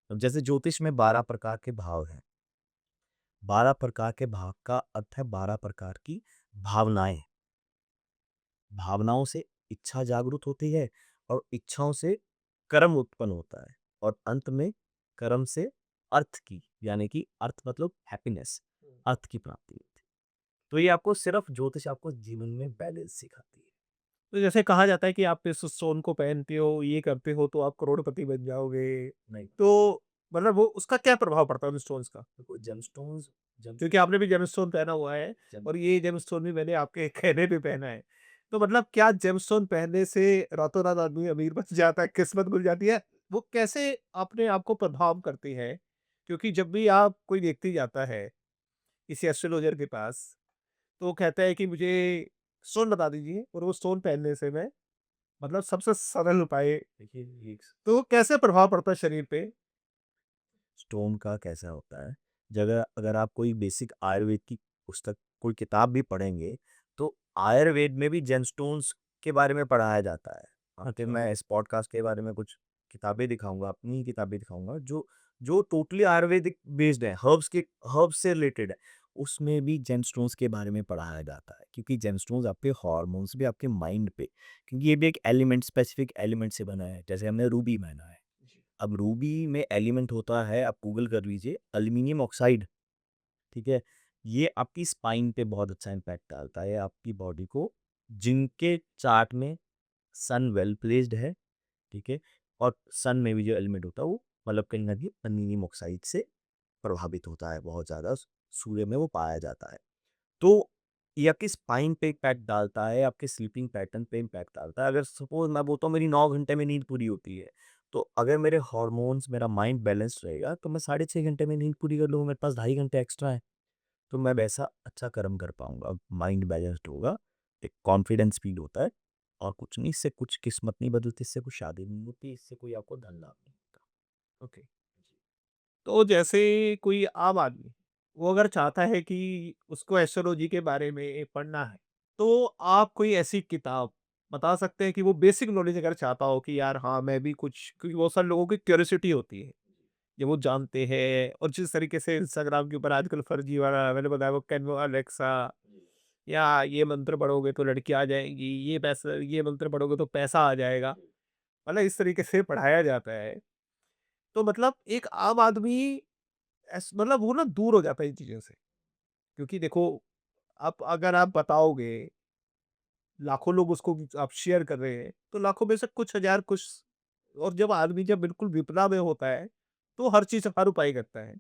अब जैसे ज्योतिष में 12 प्रकार के भाव हैं। 12 प्रकार के भाव का अर्थ है 12 प्रकार की भावनाएँ। भावनाओं से इच्छा जागृत होती है और इच्छाओं से कर्म उत्पन्न होता है और अंत में कर्म से अर्थ की यानी कि अर्थ मतलब हैप्पीनेस, अर्थ की प्राप्ति होती है। तो ये आपको सिर्फ ज्योतिष आपको जीवन में बैलेंस सिखाती है। तो जैसे कहा जाता है कि आप इस स्टोन को पहनते हो, ये करते हो तो आप करोड़पति बन जाओगे। नहीं, तो मतलब वो उसका क्या प्रभाव पड़ता है उन स्टोन्स का? देखो जेमस्टोन्स जेम क्योंकि आपने भी जेमस्टोन पहना हुआ है जेम और ये जेमस्टोन भी मैंने आपके कहने पे पहना है। तो मतलब क्या जेमस्टोन पहनने से रातों-रात आदमी अमीर बन जाता है, किस्मत खुल जाती है? वो कैसे अपने आप को प्रभाव करती है? क्योंकि जब भी आप कोई व्यक्ति जाता है किसी एस्ट्रोलॉजर के पास, तो वो कहता है कि मुझे स्टोन बता दीजिए और वो स्टोन पहनने से मैं मतलब सबसे सरल उपाय देखिए एक तो कैसे प्रभाव पड़ता है शरीर पे? स्टोन का कैसा होता है, जगह अगर आप कोई बेसिक आयुर्वेद की पुस्तक, कोई किताब भी पढ़ेंगे, तो आयुर्वेद में भी जेमस्टोन्स के बारे में पढ़ाया जाता है। हाँ, तो अच्छा। मैं इस पॉडकास्ट के बारे में कुछ किताबें दिखाऊँगा, अपनी ही किताबें दिखाऊँगा जो जो टोटली आयुर्वेदिक बेस्ड है, हर्ब्स से रिलेटेड है। उसमें भी जेमस्टोन्स के बारे में पढ़ाया जाता है क्योंकि जेमस्टोन्स आपके हार्मोन्स भी आपके माइंड पे क्योंकि ये भी एक एलिमेंट स्पेसिफिक एलिमेंट से बना है, जैसे हमने रूबी माना है। जी। अब रूबी में एलिमेंट होता है, आप गूगल कर लीजिए, एल्यूमीनियम ऑक्साइड, ठीक है? ये आपकी स्पाइन पे बहुत अच्छा इम्पैक्ट डालता है, आपकी बॉडी को जिनके चार्ट में सन वेल प्लेस्ड है, ठीक है? और सन में भी जो एलिमेंट होता है वो मतलब कहीं न कहीं एल्यूमीनियम ऑक्साइड से प्रभावित होता है बहुत ज़्यादा, सूर्य में वो पाया जाता है। तो ये आपकी स्पाइन पे इम्पैक्ट डालता है, आपके स्लीपिंग पैटर्न पे इम्पैक्ट डालता है। अगर सपोज़ मैं बोलता हूँ मेरी 9 घंटे में नींद पूरी होती है, तो अगर मेरे हॉर्मोन्स, मेरा माइंड बैलेंस्ड रहेगा, तो मैं साढ़े 6 घंटे में नींद पूरी कर लूँगा, मेरे पास ढाई घंटे एक्स्ट्रा है, तो मैं वैसा अच्छा कर्म कर पाऊँगा। माइंड बैलेंस्ड होगा, एक कॉन्फिडेंस फ़ील होता है और कुछ नहीं, इससे कुछ किस्मत नहीं बदलती, इससे कुछ शादी नहीं होती, इससे कोई आपको धन लाभ नहीं होता। ओके। तो जैसे कोई आम आदमी, वो अगर चाहता है कि उसको एस्ट्रोलॉजी के बारे में पढ़ना है, तो आप कोई ऐसी किताब बता सकते हैं कि वो बेसिक नॉलेज अगर चाहता हो कि यार हाँ, मैं भी कुछ क्योंकि बहुत सारे लोगों की क्यूरियोसिटी होती है, ये वो जानते हैं और जिस तरीके से इंस्टाग्राम के ऊपर आजकल फर्जी वाला मैंने बताया वो कैनवा, अलेक्सा या ये मंत्र पढ़ोगे तो लड़की आ जाएगी, ये मंत्र पढ़ोगे तो पैसा आ जाएगा। मतलब इस तरीके से पढ़ाया जाता है। तो मतलब एक आम आदमी मतलब वो ना दूर हो जाता है इन चीज़ों से। क्योंकि देखो, अगर आप बताओगे, लाखों लोग उसको आप शेयर कर रहे हैं, तो लाखों में से कुछ हज़ार कुछ और जब आदमी जब बिल्कुल विपदा में होता है, तो हर चीज़ हर उपाय करता है।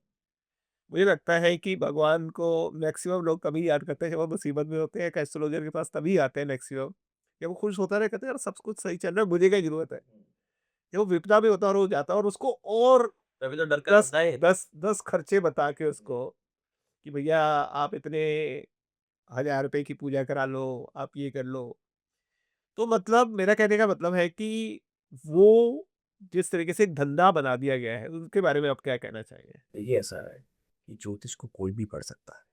मुझे लगता है कि भगवान को मैक्सिमम लोग तभी याद करते हैं जब वो मुसीबत में होते हैं, एक एस्ट्रोलॉजर के पास तभी आते हैं मैक्सिमम। जब वो खुश होता है, कहते हैं यार सब कुछ सही चल रहा है, मुझे क्या ज़रूरत है? जब वो विपदा में होता है और वो जाता है और उसको और तभी तो डर कर 10 आता है। 10 खर्चे बता के उसको कि भैया आप इतने ₹1000 की पूजा करा लो, आप ये कर लो। तो मतलब मेरा कहने का मतलब है कि वो जिस तरीके से एक धंधा बना दिया गया है, उसके बारे में आप क्या कहना चाहेंगे? देखिए ऐसा है कि ज्योतिष को कोई भी पढ़ सकता है।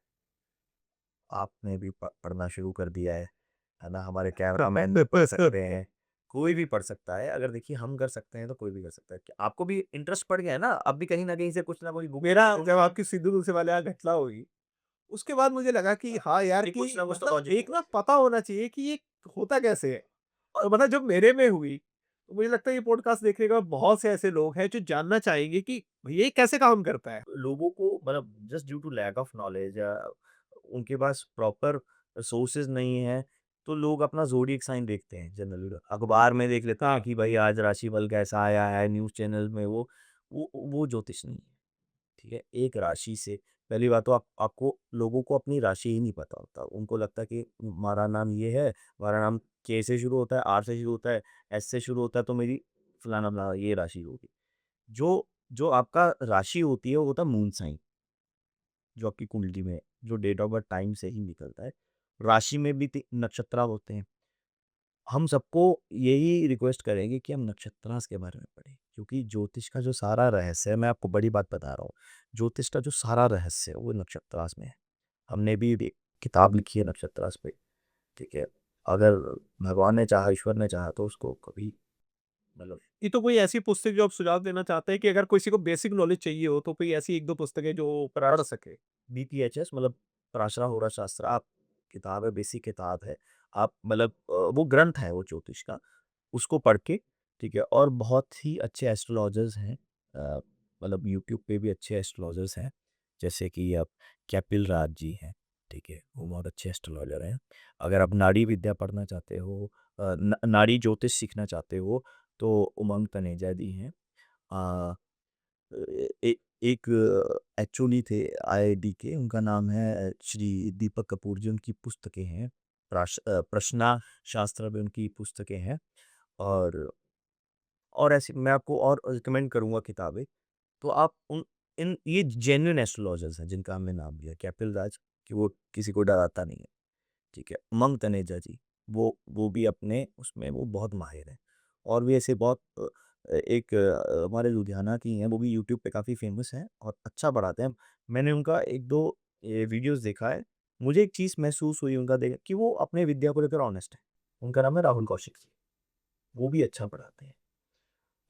आपने भी पढ़ना शुरू कर दिया है ना? हमारे कैमरामैन भी पढ़ सकते हैं, कोई भी पढ़ सकता है। अगर देखिए हम कर सकते हैं तो कोई भी कर सकता है। क्या आपको भी इंटरेस्ट पड़ गया है ना? आप भी कहीं न कहीं से कुछ ना कुछ बुक मेरा जब आपकी सिद्धू मूसेवाले यहाँ घटना हुई, उसके बाद मुझे लगा कि हाँ यार, नहीं, कि कुछ ना कुछ तो मतलब लॉजिक एक ना पता होना चाहिए कि ये होता कैसे है। और मतलब जब मेरे में हुई, तो मुझे लगता है ये पॉडकास्ट देखने के बाद बहुत से ऐसे लोग हैं जो जानना चाहेंगे कि भैया ये कैसे काम करता है। लोगों को मतलब just due to lack of knowledge या उनके पास प्रॉपर सोर्सेज नहीं है, तो लोग अपना ज़ोडिएक साइन देखते हैं जनरली। अखबार में देख लेते हैं कि भाई आज राशिफल कैसा आया है, न्यूज़ चैनल में वो ज्योतिष नहीं है। ठीक है? एक राशि से पहली बात तो आपको लोगों को अपनी राशि ही नहीं पता होता। उनको लगता है कि हमारा नाम ये है, हमारा नाम के से शुरू होता है, आर से शुरू होता है, एस से शुरू होता है, तो मेरी फलाना-फलाना ये राशि होगी। जो जो आपका राशि होती है वो होता है मून साइन, जो आपकी कुंडली में जो डेट ऑफ बर्थ टाइम से ही निकलता है। राशि में भी नक्षत्र होते हैं। हम सबको यही रिक्वेस्ट करेंगे कि हम नक्षत्रास के बारे में पढ़ें, क्योंकि ज्योतिष का जो सारा रहस्य है, मैं आपको बड़ी बात बता रहा हूँ, ज्योतिष का जो सारा रहस्य है वो नक्षत्रास में है। हमने भी एक किताब लिखी है नक्षत्रास पे। ठीक है? अगर भगवान ने चाहा, ईश्वर ने चाहा तो उसको कभी मतलब ये तो कोई ऐसी पुस्तक जो आप सुझाव देना चाहते हैं कि अगर किसी को बेसिक नॉलेज चाहिए हो, तो कोई ऐसी 1-2 पुस्तकें जो पढ़ सके? बीपीएचएस मतलब पराशरा होरा शास्त्र आप किताब है, बेसिक किताब है। आप मतलब वो ग्रंथ है वो ज्योतिष का, उसको पढ़ के ठीक है? और बहुत ही अच्छे एस्ट्रोलॉजर्स हैं, मतलब यूट्यूब पे भी अच्छे एस्ट्रोलॉजर्स हैं, जैसे कि आप कैपिल राज जी हैं, ठीक है? वो बहुत अच्छे एस्ट्रोलॉजर हैं। अगर आप नाड़ी विद्या पढ़ना चाहते हो, नाड़ी ज्योतिष सीखना चाहते हो, तो उमंग तनेजा जी हैं। अ, ए एक एचओडी थे आईआईटी के, उनका नाम है श्री दीपक कपूर जी, उनकी पुस्तकें हैं। प्रश्ना शास्त्र में उनकी पुस्तकें हैं। और ऐसे मैं आपको और रिकमेंड करूँगा किताबें। तो आप उन इन ये जेन्युइन एस्ट्रोलॉजर्स हैं जिनका हमने नाम लिया। कैपिल राज कि वो किसी को डराता नहीं है, ठीक है? उमंग तनेजा जी, वो भी अपने उसमें वो बहुत माहिर हैं। और भी ऐसे बहुत एक हमारे लुधियाना की हैं, वो भी यूट्यूब पे काफ़ी फ़ेमस हैं और अच्छा पढ़ाते हैं। मैंने उनका 1-2 वीडियोज़ देखा है। मुझे एक चीज़ महसूस हुई उनका देख कि वो अपने विद्या को लेकर ऑनेस्ट हैं। उनका नाम है राहुल कौशिक जी, वो भी अच्छा पढ़ाते हैं।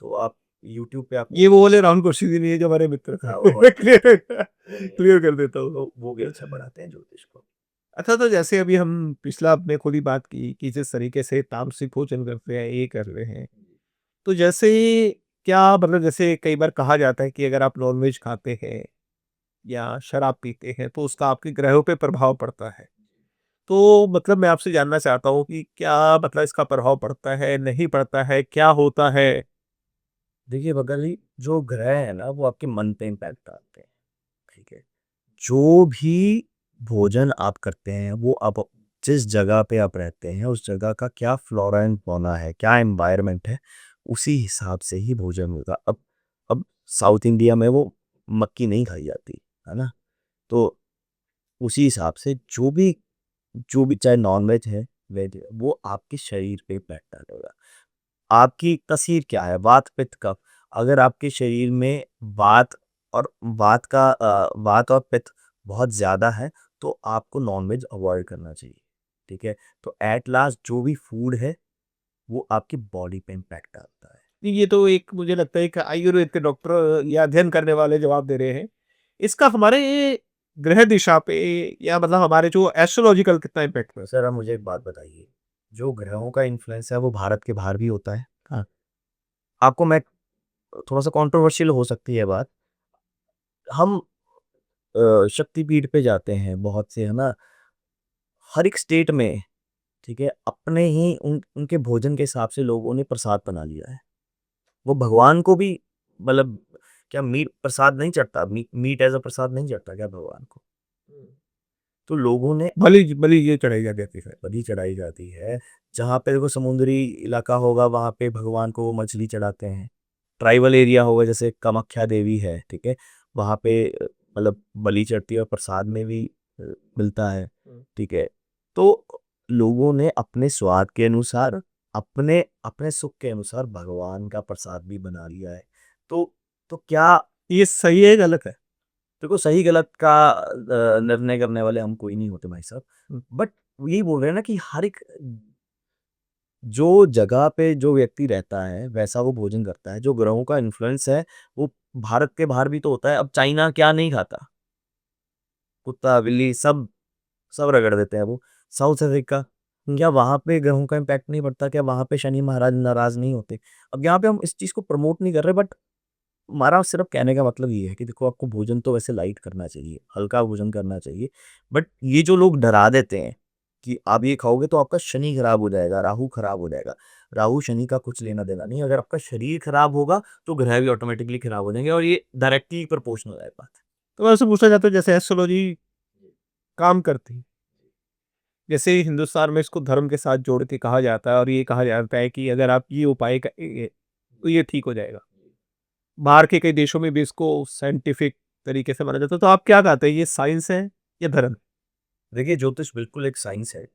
तो आप यूट्यूब पे आपको ये वो वाले राहुल कौशिक जी नहीं है जो हमारे मित्र थे। हाँ, वो मैं क्लियर कर देता हूँ। तो वो भी अच्छा पढ़ाते हैं ज्योतिष को। अच्छा, तो जैसे अभी हम पिछला आपने खुद ही बात की कि जिस तरीके से तामसिक भोजन करते हैं, ये कर रहे हैं। तो जैसे क्या मतलब, जैसे कई बार कहा जाता है कि अगर आप नॉन-वेज खाते हैं या शराब पीते हैं, तो उसका आपके ग्रहों पे प्रभाव पड़ता है। तो मतलब मैं आपसे जानना चाहता हूँ कि क्या मतलब इसका प्रभाव पड़ता है, नहीं पड़ता है, क्या होता है? देखिए बगली जो ग्रह है ना वो आपके मन पे इम्पैक्ट डालते हैं, ठीक है? जो भी भोजन आप करते हैं वो आप जिस जगह पे आप रहते हैं उस जगह का क्या फ्लोरा एंड फौना है, क्या एनवायरनमेंट है, उसी हिसाब से ही भोजन होगा। अब साउथ इंडिया में वो मक्की नहीं खाई जाती, है ना? तो उसी हिसाब से जो भी चाहे नॉन-वेज है, वेज है, वो आपके शरीर पे इम्पैक्ट डालेगा। आपकी तस्वीर क्या है? वात, पित्त, कफ। अगर आपके शरीर में वात और पित्त बहुत ज़्यादा है, तो आपको नॉन-वेज अवॉइड करना चाहिए, ठीक है? तो एट लास्ट जो भी फूड है, वो आपकी बॉडी पे इम्पैक्ट डालता है। ये तो एक मुझे लगता है एक आयुर्वेद के डॉक्टर या अध्ययन करने वाले जवाब दे रहे हैं। इसका हमारे ग्रह दिशा पे या मतलब हमारे जो एस्ट्रोलॉजिकल कितना इम्पैक्ट पड़ता सर, आप मुझे एक बात बताइए, जो ग्रहों का इन्फ्लुएंस है, वो भारत के बाहर भी होता है? हाँ। आपको मैं थोड़ा-सा कंट्रोवर्शियल हो सकती है बात। हम शक्तिपीठ पे जाते हैं बहुत से, है ना? हर एक स्टेट में, ठीक है, अपने ही उनके भोजन के हिसाब से लोगों ने प्रसाद बना लिया है। वो भगवान को भी मतलब क्या मीट प्रसाद नहीं चढ़ता? मीट एज़ अ प्रसाद नहीं चढ़ता क्या भगवान को? है? तो लोगों ने बलि बलि ये चढ़ाई जाती है। बलि चढ़ाई जाती है। जहाँ पे देखो समुद्री इलाका होगा वहाँ पे भगवान को वो मछली चढ़ाते हैं। ट्राइबल एरिया होगा जैसे कामाख्या देवी है, ठीक है? वहाँ पे मतलब बलि चढ़ती है और प्रसाद में भी मिलता है, ठीक है? तो लोगों ने अपने स्वाद के अनुसार अपने अपने सुख के अनुसार भगवान का प्रसाद भी बना लिया है। तो क्या ये सही है, गलत है? देखो, सही गलत का निर्णय करने वाले हम कोई नहीं होते भाई साहब। हुँ। बट यही बोल रहे हैं ना कि हर एक जो जगह पे जो व्यक्ति रहता है, वैसा वो भोजन करता है। जो ग्रहों का इन्फ्लुएंस है, वो भारत के बाहर भी तो होता है। अब चाइना क्या नहीं खाता? कुत्ता, बिल्ली सब रगड़ देते हैं वो। साउथ अफ्रीका, हुँ। क्या वहाँ पे ग्रहों का इम्पैक्ट नहीं पड़ता? क्या वहाँ पे शनि महाराज नाराज़ नहीं होते? अब यहाँ पे हम इस चीज़ को प्रमोट नहीं कर रहे, बट हमारा सिर्फ कहने का मतलब ये है कि देखो, आपको भोजन तो वैसे लाइट करना चाहिए, हल्का भोजन करना चाहिए। बट ये जो लोग डरा देते हैं कि आप ये खाओगे तो आपका शनि खराब हो जाएगा, राहु खराब हो जाएगा। राहु शनि का कुछ लेना-देना नहीं है। अगर आपका शरीर खराब होगा, तो ग्रह भी ऑटोमैटिकली खराब हो जाएँगे, और ये डायरेक्टली प्रोपोर्शनल है बात। तो मैं आपसे पूछना चाहता हूँ, जैसे एस्ट्रोलॉजी काम करती है, जैसे हिंदुस्तान में इसको धर्म के साथ जोड़ के कहा जाता है और ये कहा जाता है कि अगर आप ये उपाय करेंगे, तो ये ठीक हो जाएगा। बाहर के कई देशों में भी इसको साइंटिफिक तरीके से माना जाता है, तो आप क्या कहते हैं, ये साइंस है या धर्म? देखिए, ज्योतिष बिल्कुल एक साइंस है।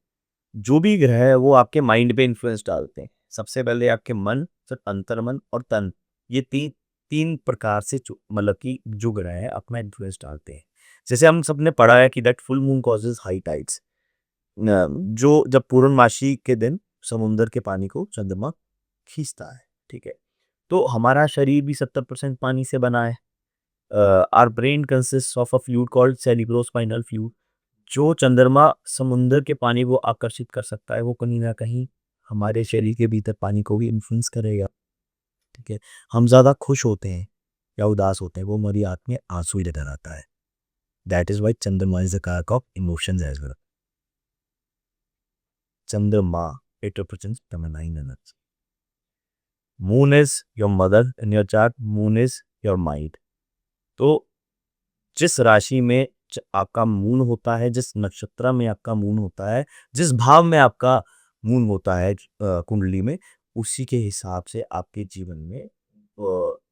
जो भी ग्रह है वो आपके माइंड पे इन्फ्लुएंस डालते हैं। सबसे पहले आपके मन, फिर अंतर्मन और तन। ये तीन प्रकार से मतलब कि जो ग्रह है अपना इन्फ्लुएंस डालते हैं। जैसे हम सबने पढ़ा है कि that full moon causes high tides. जो जब पूर्णमासी के दिन समुंदर के पानी को चंद्रमा खींचता है, ठीक है। तो हमारा शरीर भी 70% पानी से बना है। Our brain consist of a fluid called cerebrospinal fluid. जो चंद्रमा समुंदर के पानी को आकर्षित कर सकता है, वो कहीं न कहीं हमारे शरीर के भीतर पानी को भी इन्फ्लुएंस करेगा, ठीक है? हम ज़्यादा खुश होते हैं या उदास होते हैं, वो हमारी आँख में आँसू लेकर आता है। दैट इज़ व्हाई चंद्रमा is the karak of emotions as well. चंद्रमा, it represents feminine energy. Moon is your mother in your chart, moon is your mind. तो जिस राशि में आपका मून होता है, जिस नक्षत्र में आपका मून होता है, जिस भाव में आपका मून होता है कुंडली में, उसी के हिसाब से आपके जीवन में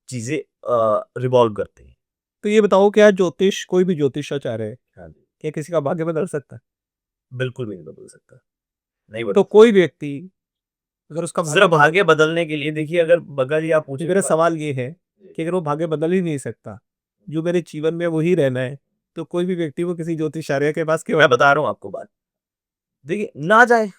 चीज़ें रिवॉल्व करते हैं। तो ये बताओ, क्या ज्योतिष, कोई भी ज्योतिषाचार्य है, हाँ जी। क्या किसी का भाग्य बदल सकता है? बिल्कुल भी नहीं बदल सकता। नहीं बदल तो सकता। कोई व्यक्ति अगर उसका सिर्फ भाग्य भाग्य बदलने के लिए देखिए, अगर ये आप तो पूछे मेरा सवाल ये है कि अगर वो भाग्य बदल ही नहीं सकता, जो मेरे जीवन में वही रहना है, तो कोई भी व्यक्ति वो किसी ज्योतिषाचार्य के पास क्यों? मैं बता रहा हूँ आपको बात। देखिए, ना जाए,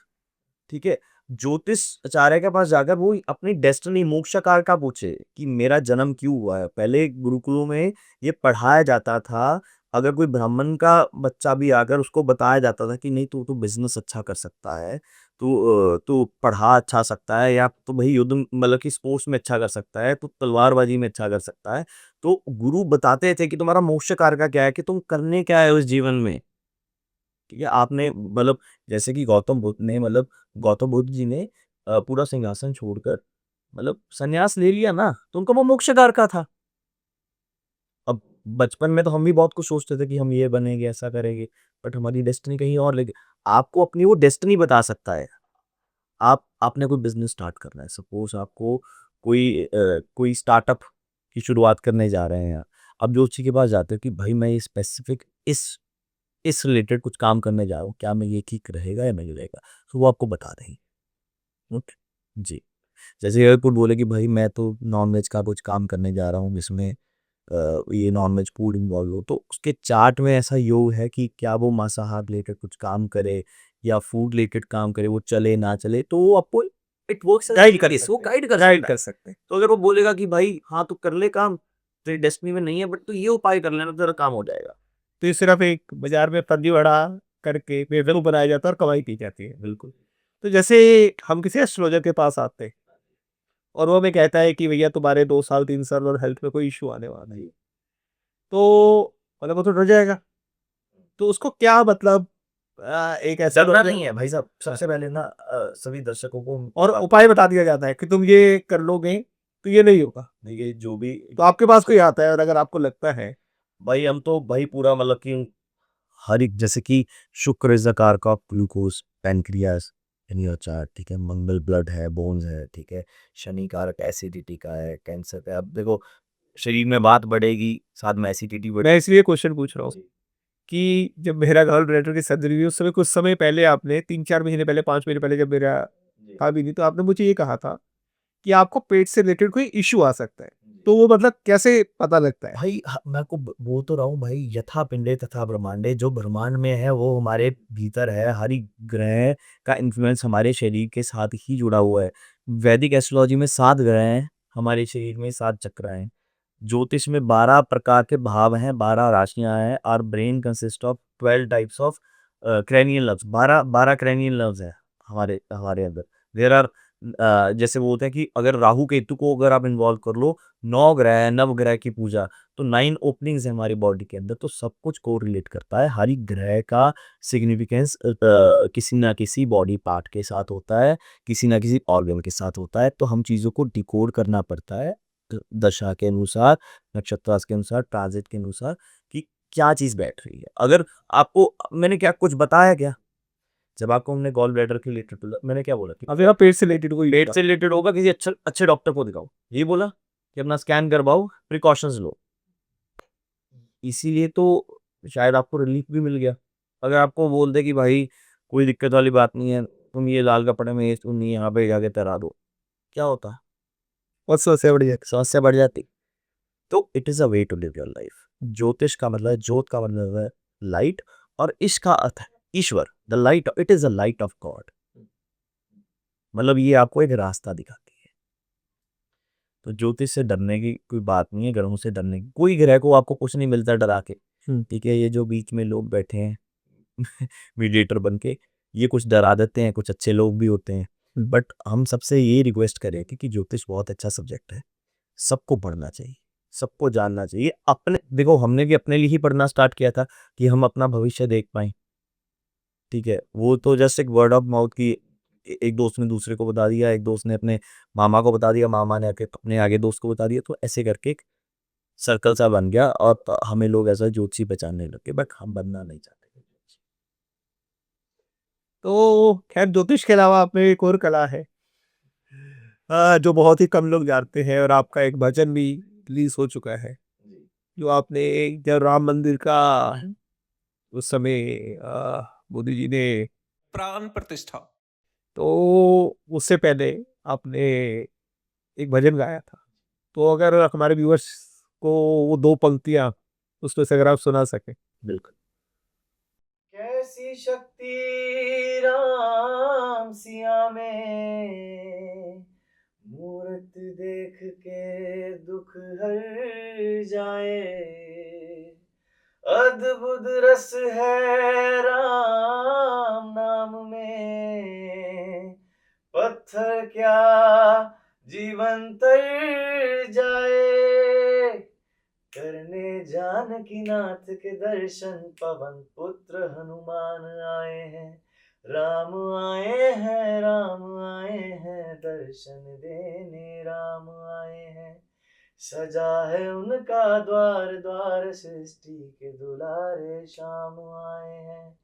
ठीक है? ज्योतिष आचार्य के पास जाकर वो अपनी डेस्टिनी मोक्षकार का पूछे कि मेरा जन्म क्यों हुआ है। पहले गुरुकुलों में ये पढ़ाया जाता था। अगर कोई ब्राह्मण का बच्चा भी आकर उसको बताया जाता था कि नहीं, तू बिज़नेस अच्छा कर सकता है, तू पढ़ा अच्छा सकता है, या तो भई युद्ध मतलब कि स्पोर्ट्स में अच्छा कर सकता है, तू तलवारबाजी में अच्छा कर सकता है। तो गुरु बताते थे कि तुम्हारा मोक्ष कार्य का क्या है, कि तुम करने क्या है उस जीवन में। ठीक है, आपने मतलब जैसे कि गौतम बुद्ध जी ने पूरा सिंहासन छोड़कर मतलब संन्यास ले लिया ना, तो उनका वो मोक्षकार का था। अब बचपन में तो हम भी बहुत कुछ सोचते थे कि हम ये बनेंगे, ऐसा करेंगे, बट हमारी डेस्टिनी कहीं और लेके आपको अपनी वो डेस्टिनी बता सकता है। आपने कोई बिज़नेस स्टार्ट करना है, सपोज़ आपको कोई स्टार्टअप की शुरुआत करने जा रहे हैं आप। अब ज्योतिषी के पास जाते हो कि भाई मैं ये स्पेसिफिक इस रिलेटेड कुछ काम करने जा रहा हूँ, क्या मैं ये ठीक रहेगा या नहीं रहेगा? तो वो आपको बता देंगे। ओके, जी। जैसे अगर कोई बोले कि भाई मैं तो नॉन-वेज का कुछ काम करने जा रहा हूँ जिसमें ये नॉन-वेज फूड इन्वॉल्व हो, तो उसके चार्ट में ऐसा योग है कि क्या वो मांसाहार रिलेटेड कुछ काम करे या फूड रिलेटेड काम करे, वो चले ना चले, तो वो आपको इट वर्क्स एज़ गाइड कर जीपीएस, वो सकते हैं, गाइड कर गाइड सकता कर है। सकते हैं। तो अगर वो बोलेगा कि भाई हाँ, तू कर ले काम, तेरी डेस्टिनी में नहीं है, बट तू ये उपाय कर लेना, तेरा काम हो जाएगा। तो ये सिर्फ एक बाज़ार में फर्जीवाड़ा करके बेवकूफ़ बनाया जाता है और कमाई की जाती है। बिल्कुल। तो जैसे हम किसी एस्ट्रोलॉजर के पास आते हैं और वो हमें कहता है कि भैया तुम्हारे 2 साल 3 साल और हेल्थ में कोई इश्यू आने वाला है। जी। तो मतलब वो तो डर जाएगा। तो उसको क्या मतलब एक डरना एस्ट्रोलॉजर नहीं है भाई साहब, सबसे पहले ना सभी दर्शकों को और उपाय बता दिया जाता है कि तुम ये कर लोगे तो ये नहीं होगा। देखिए, जो भी तो आपके पास कोई आता है और अगर आपको लगता है भाई, हम तो भाई पूरा मतलब कि हर एक, जैसे कि शुक्र is the karak of glucose, pancreas in your chart, ठीक है? मंगल ब्लड है, बोन्स है, ठीक है? शनि कारक एसिडिटी का है, कैंसर का है। अब देखो, शरीर में बात बढ़ेगी, साथ में एसिडिटी बढ़ मैं इसलिए क्वेश्चन पूछ रहा हूँ जी। कि जब मेरा गॉल ब्लैडर की सर्जरी हुई उस समय कुछ समय पहले आपने 3-4 महीने पहले 5 महीने पहले जब मेरा था भी नहीं, तो आपने मुझे ये कहा था कि आपको पेट से रिलेटेड कोई इश्यू आ सकता है। तो वो मतलब कैसे पता लगता है? भाई मैं को बोल तो रहा हूँ भाई, यथा पिंडे तथा ब्रह्मांडे, जो ब्रह्मांड में है वो हमारे भीतर है। हर एक ग्रह का इन्फ्लुएंस हमारे शरीर के साथ ही जुड़ा हुआ है। वैदिक एस्ट्रोलॉजी में 7 ग्रह हैं, हमारे शरीर में 7 चक्र हैं। ज्योतिष में 12 प्रकार के भाव हैं, 12 राशियां हैं। और brain consist of 12 types of cranial nerves. 12 cranial nerves है हमारे हमारे अंदर। देयर आर जैसे वो बोलते हैं कि अगर राहु केतु को अगर आप इन्वॉल्व कर लो, 9 ग्रह है, नवग्रह की पूजा, तो 9 ओपनिंग्स है हमारी बॉडी के अंदर। तो सब कुछ को रिलेट करता है। हर एक ग्रह का सिग्निफिकेंस किसी ना किसी बॉडी पार्ट के साथ होता है, किसी ना किसी ऑर्गन के साथ होता है। तो हम चीज़ों को डिकोड करना पड़ता है दशा के अनुसार, नक्षत्रास के अनुसार, ट्रांजिट के अनुसार, कि क्या चीज़ बैठ रही है। अगर आपको मैंने क्या कुछ बताया क्या? जब आपको हमने गॉल ब्लैडर के रिलेटेड बोला, मैंने क्या बोला कि अभी आप पेट से रिलेटेड कोई पेट से रिलेटेड होगा, किसी अच्छे अच्छे डॉक्टर को दिखाओ। ये बोला कि अपना स्कैन करवाओ, प्रिकॉशंस लो। इसीलिए तो शायद आपको रिलीफ भी मिल गया। अगर आपको बोल दे कि भाई कोई दिक्कत वाली बात नहीं है, तुम ये लाल कपड़े में ये चुन्नी यहाँ पे जाके तैरा दो, क्या होता? बहुत समस्या बढ़िया। समस्या बढ़ जाती। तो it is a way to live your life. ज्योतिष का मतलब है, ज्योत का मतलब है लाइट, और इश्क का अर्थ है ईश्वर। The light, it is the light of God. मतलब ये आपको एक रास्ता दिखाती है। तो ज्योतिष से डरने की कोई बात नहीं है, ग्रहों से डरने की। कोई ग्रह को आपको कुछ नहीं मिलता डरा के। ठीक है, ये जो बीच में लोग बैठे हैं मीडिएटर बन के, ये कुछ डरा देते हैं, कुछ अच्छे लोग भी होते हैं। बट हम सबसे ये रिक्वेस्ट करें कि ज्योतिष बहुत अच्छा सब्जेक्ट है, सबको पढ़ना चाहिए, सबको जानना चाहिए। अपने देखो, हमने भी अपने लिए ही पढ़ना स्टार्ट किया था कि हम अपना भविष्य देख पाएँ। ठीक है, वो तो जस्ट एक वर्ड ऑफ माउथ की, एक दोस्त ने दूसरे को बता दिया, एक दोस्त ने अपने मामा को बता दिया, मामा ने आके अपने आगे दोस्त को बता दिया, तो ऐसे करके एक सर्कल सा बन गया और हमें लोग ऐसा ज्योतिषी पहचानने लगे। बट हम बनना नहीं चाहते। तो खैर ज्योतिष के अलावा आप में एक और कला है जो बहुत ही कम लोग जानते हैं, और आपका एक भजन भी रिलीज हो चुका है, जो आपने जब राम मंदिर का उस समय मोदी जी ने प्राण प्रतिष्ठा। तो उससे पहले आपने एक भजन गाया था। तो अगर हमारे व्यूअर्स को वो 2 पंक्तियाँ उसमें से अगर आप सुना सकें। बिल्कुल। कैसी शक्ति राम सिया में, मूरत देख के दुख हर जाए। अद्भुत रस है राम नाम में, पत्थर क्या जीवन तर जाए। करने जानकी नाथ के दर्शन, पवन पुत्र हनुमान आए हैं। राम आए हैं, राम आए हैं, दर्शन देने राम आए हैं। सजा है उनका द्वार द्वार, सृष्टि के दुलारे श्याम आए हैं।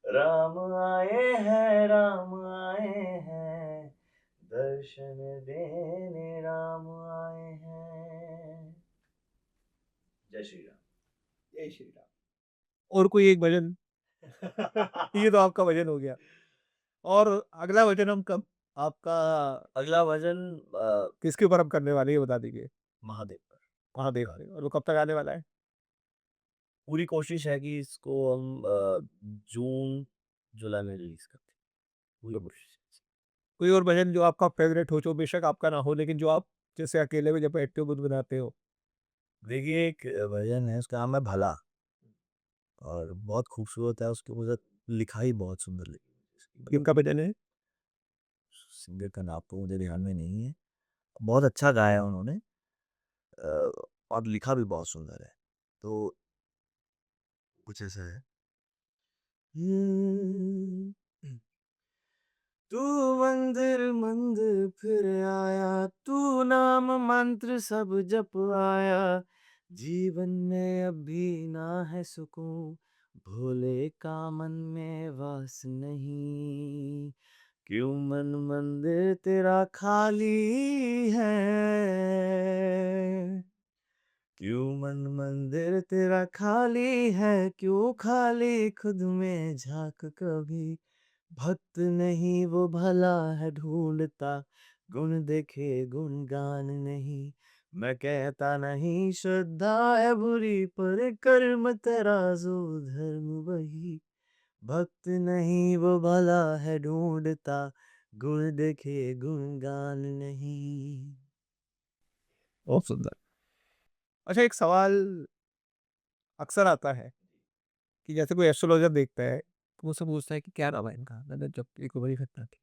राम आए हैं, राम आए हैं, दर्शन देने राम आए हैं। जय श्री राम। जय श्री राम। और कोई एक भजन? ये तो आपका भजन हो गया। और अगला भजन हम कब आपका अगला भजन किसके ऊपर हम करने वाले हैं, ये बता दीजिए? महादेव पर। महादेव पे। और वो कब तक आने वाला है? पूरी कोशिश है कि इसको हम जून जुलाई में रिलीज करते हैं। पूरी कोशिश है। कोई और भजन जो आपका फेवरेट हो, जो बेशक आपका ना हो, लेकिन जो आप जैसे अकेले में जब बैठते हो गुनगुनाते हो? देखिए, एक भजन है, उसका नाम है भला, और बहुत खूबसूरत है। उसके मुझे लिखाई बहुत सुंदर लगी। किनका भजन है? सिंगर का नाम तो मुझे ध्यान में नहीं है। बहुत अच्छा गाया है उन्होंने, और लिखा भी बहुत सुंदर है। तो कुछ ऐसा है। हम्म, तू मंदिर मंदिर फिर आया, तू नाम मंत्र सब जप आया। जीवन में अभी ना है सुकून, भोले का मन में वास नहीं। क्यों मन मंदिर तेरा खाली है, क्यों मन मंदिर तेरा खाली है। क्यों खाली खुद में झांक कभी, भक्त नहीं वो भला है ढूंढता, गुण देखे गुणगान नहीं। मैं कहता नहीं श्रद्धा है बुरी, पर कर्म तराजू धर्म वही। भक्त नहीं वो भला है ढूंढता, गुण देखे गुणगान नहीं। बहुत सुंदर। अच्छा, एक सवाल अक्सर आता है कि जैसे कोई एस्ट्रोलॉजर देखता है तो मुझसे पूछता है कि क्या नाम है इनका, मैंने जब एक बड़ी घटना थी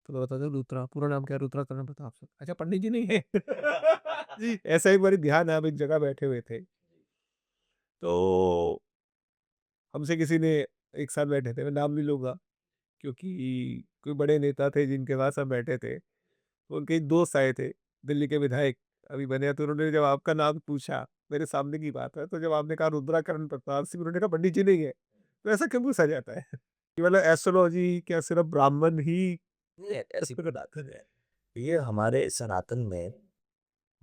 तो मैं बताता हूँ रुद्रा, पूरा नाम क्या है, रुद्रा करण प्रताप सिंह। अच्छा, पंडित जी नहीं है। जी, ऐसा एक बार ध्यान है, हम एक जगह बैठे हुए थे तो हमसे किसी ने, एक साथ बैठे थे, मैं नाम नहीं लूंगा क्योंकि कोई बड़े नेता थे जिनके पास हम बैठे थे, तो उनके एक दोस्त आए थे, दिल्ली के विधायक अभी बने हैं, तो उन्होंने जब आपका नाम पूछा, मेरे सामने की बात है, तो जब आपने कहा रुद्राकरण प्रताप सिंह, उन्होंने कहा पंडित जी नहीं है। तो ऐसा क्यों पूछा जाता है? कि मतलब एस्ट्रोलॉजी क्या सिर्फ ब्राह्मण ही? ये ऐसी कोई बात नहीं है। ये हमारे सनातन में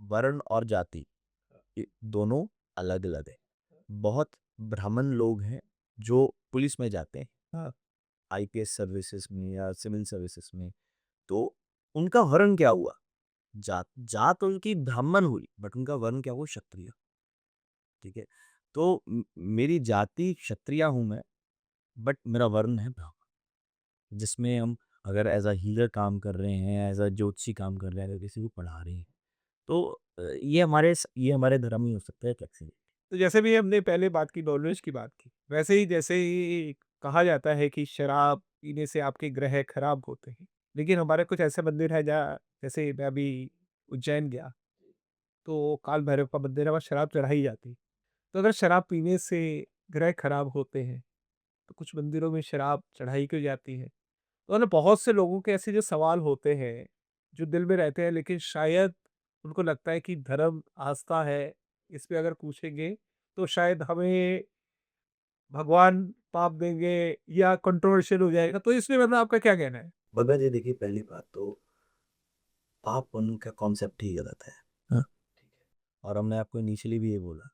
वर्ण और जाति ये दोनों अलग अलग है। बहुत ब्राह्मण लोग हैं जो पुलिस में जाते हैं, हाँ। आईपीएस सर्विसेज में या सिविल सर्विसेज में। तो उनका वर्ण क्या हुआ? जात जात उनकी ब्राह्मण हुई, बट उनका वर्ण क्या हुआ? क्षत्रिय। ठीक है। तो मेरी जाति क्षत्रिय हूं मैं, बट मेरा वर्ण है ब्राह्मण, जिसमें हम अगर एज अ हीलर काम कर रहे हैं, एज अ ज्योतिषी काम कर रहे हैं, अगर किसी को पढ़ा रहे हैं, तो ये हमारे धर्म में हो सकता है फ्लेक्सिबल। तो जैसे भी हमने पहले बात की, नॉनवेज की बात की, वैसे ही जैसे ही कहा जाता है कि शराब पीने से आपके ग्रह खराब होते हैं, लेकिन हमारे कुछ ऐसे मंदिर है जहाँ, जैसे मैं अभी उज्जैन गया तो काल भैरव का मंदिर है, वहाँ शराब चढ़ाई जाती है। तो अगर शराब पीने से ग्रह खराब होते हैं तो कुछ मंदिरों में शराब चढ़ाई क्यों जाती है? तो मतलब बहुत से लोगों के ऐसे जो सवाल होते हैं, जो दिल में रहते हैं, लेकिन शायद उनको लगता है कि धर्म आस्था है, इस पे अगर पूछेंगे तो शायद हमें भगवान पाप देंगे या कंट्रोवर्शियल हो जाएगा, तो इसमें मतलब आपका क्या कहना है? भगत जी देखिए, पहली बात तो पाप पुण्य का कॉन्सेप्ट ही गलत है। हाँ। और हमने आपको इनिशियली भी ये बोला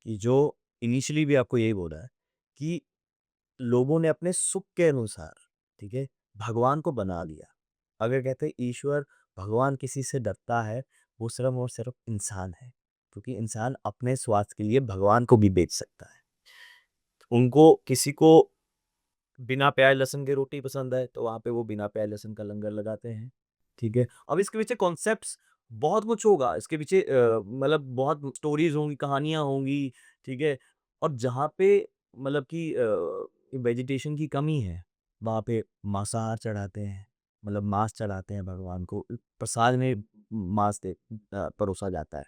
कि जो इनिशियली भी आपको यही बोला है कि लोगों ने अपने सुख के अनुसार, ठीक है, भगवान को बना लिया। अगर कहते हैं ईश्वर भगवान किसी से डरता है, वो सिर्फ और सिर्फ इंसान है, क्योंकि इंसान अपने स्वार्थ के लिए भगवान को भी बेच सकता है। उनको किसी को बिना प्याज लहसुन की रोटी पसंद है, तो वहाँ पे वो बिना प्याज लहसुन का लंगर लगाते हैं। ठीक है। अब इसके पीछे कॉन्सेप्ट्स बहुत कुछ होगा, इसके पीछे मतलब बहुत स्टोरीज होंगी, कहानियां होंगी। ठीक है। और जहाँ पे मतलब कि वेजिटेशन की कमी है, वहाँ पे मांसाहार चढ़ाते हैं, मतलब मांस चढ़ाते हैं भगवान को, प्रसाद में मांस परोसा जाता है।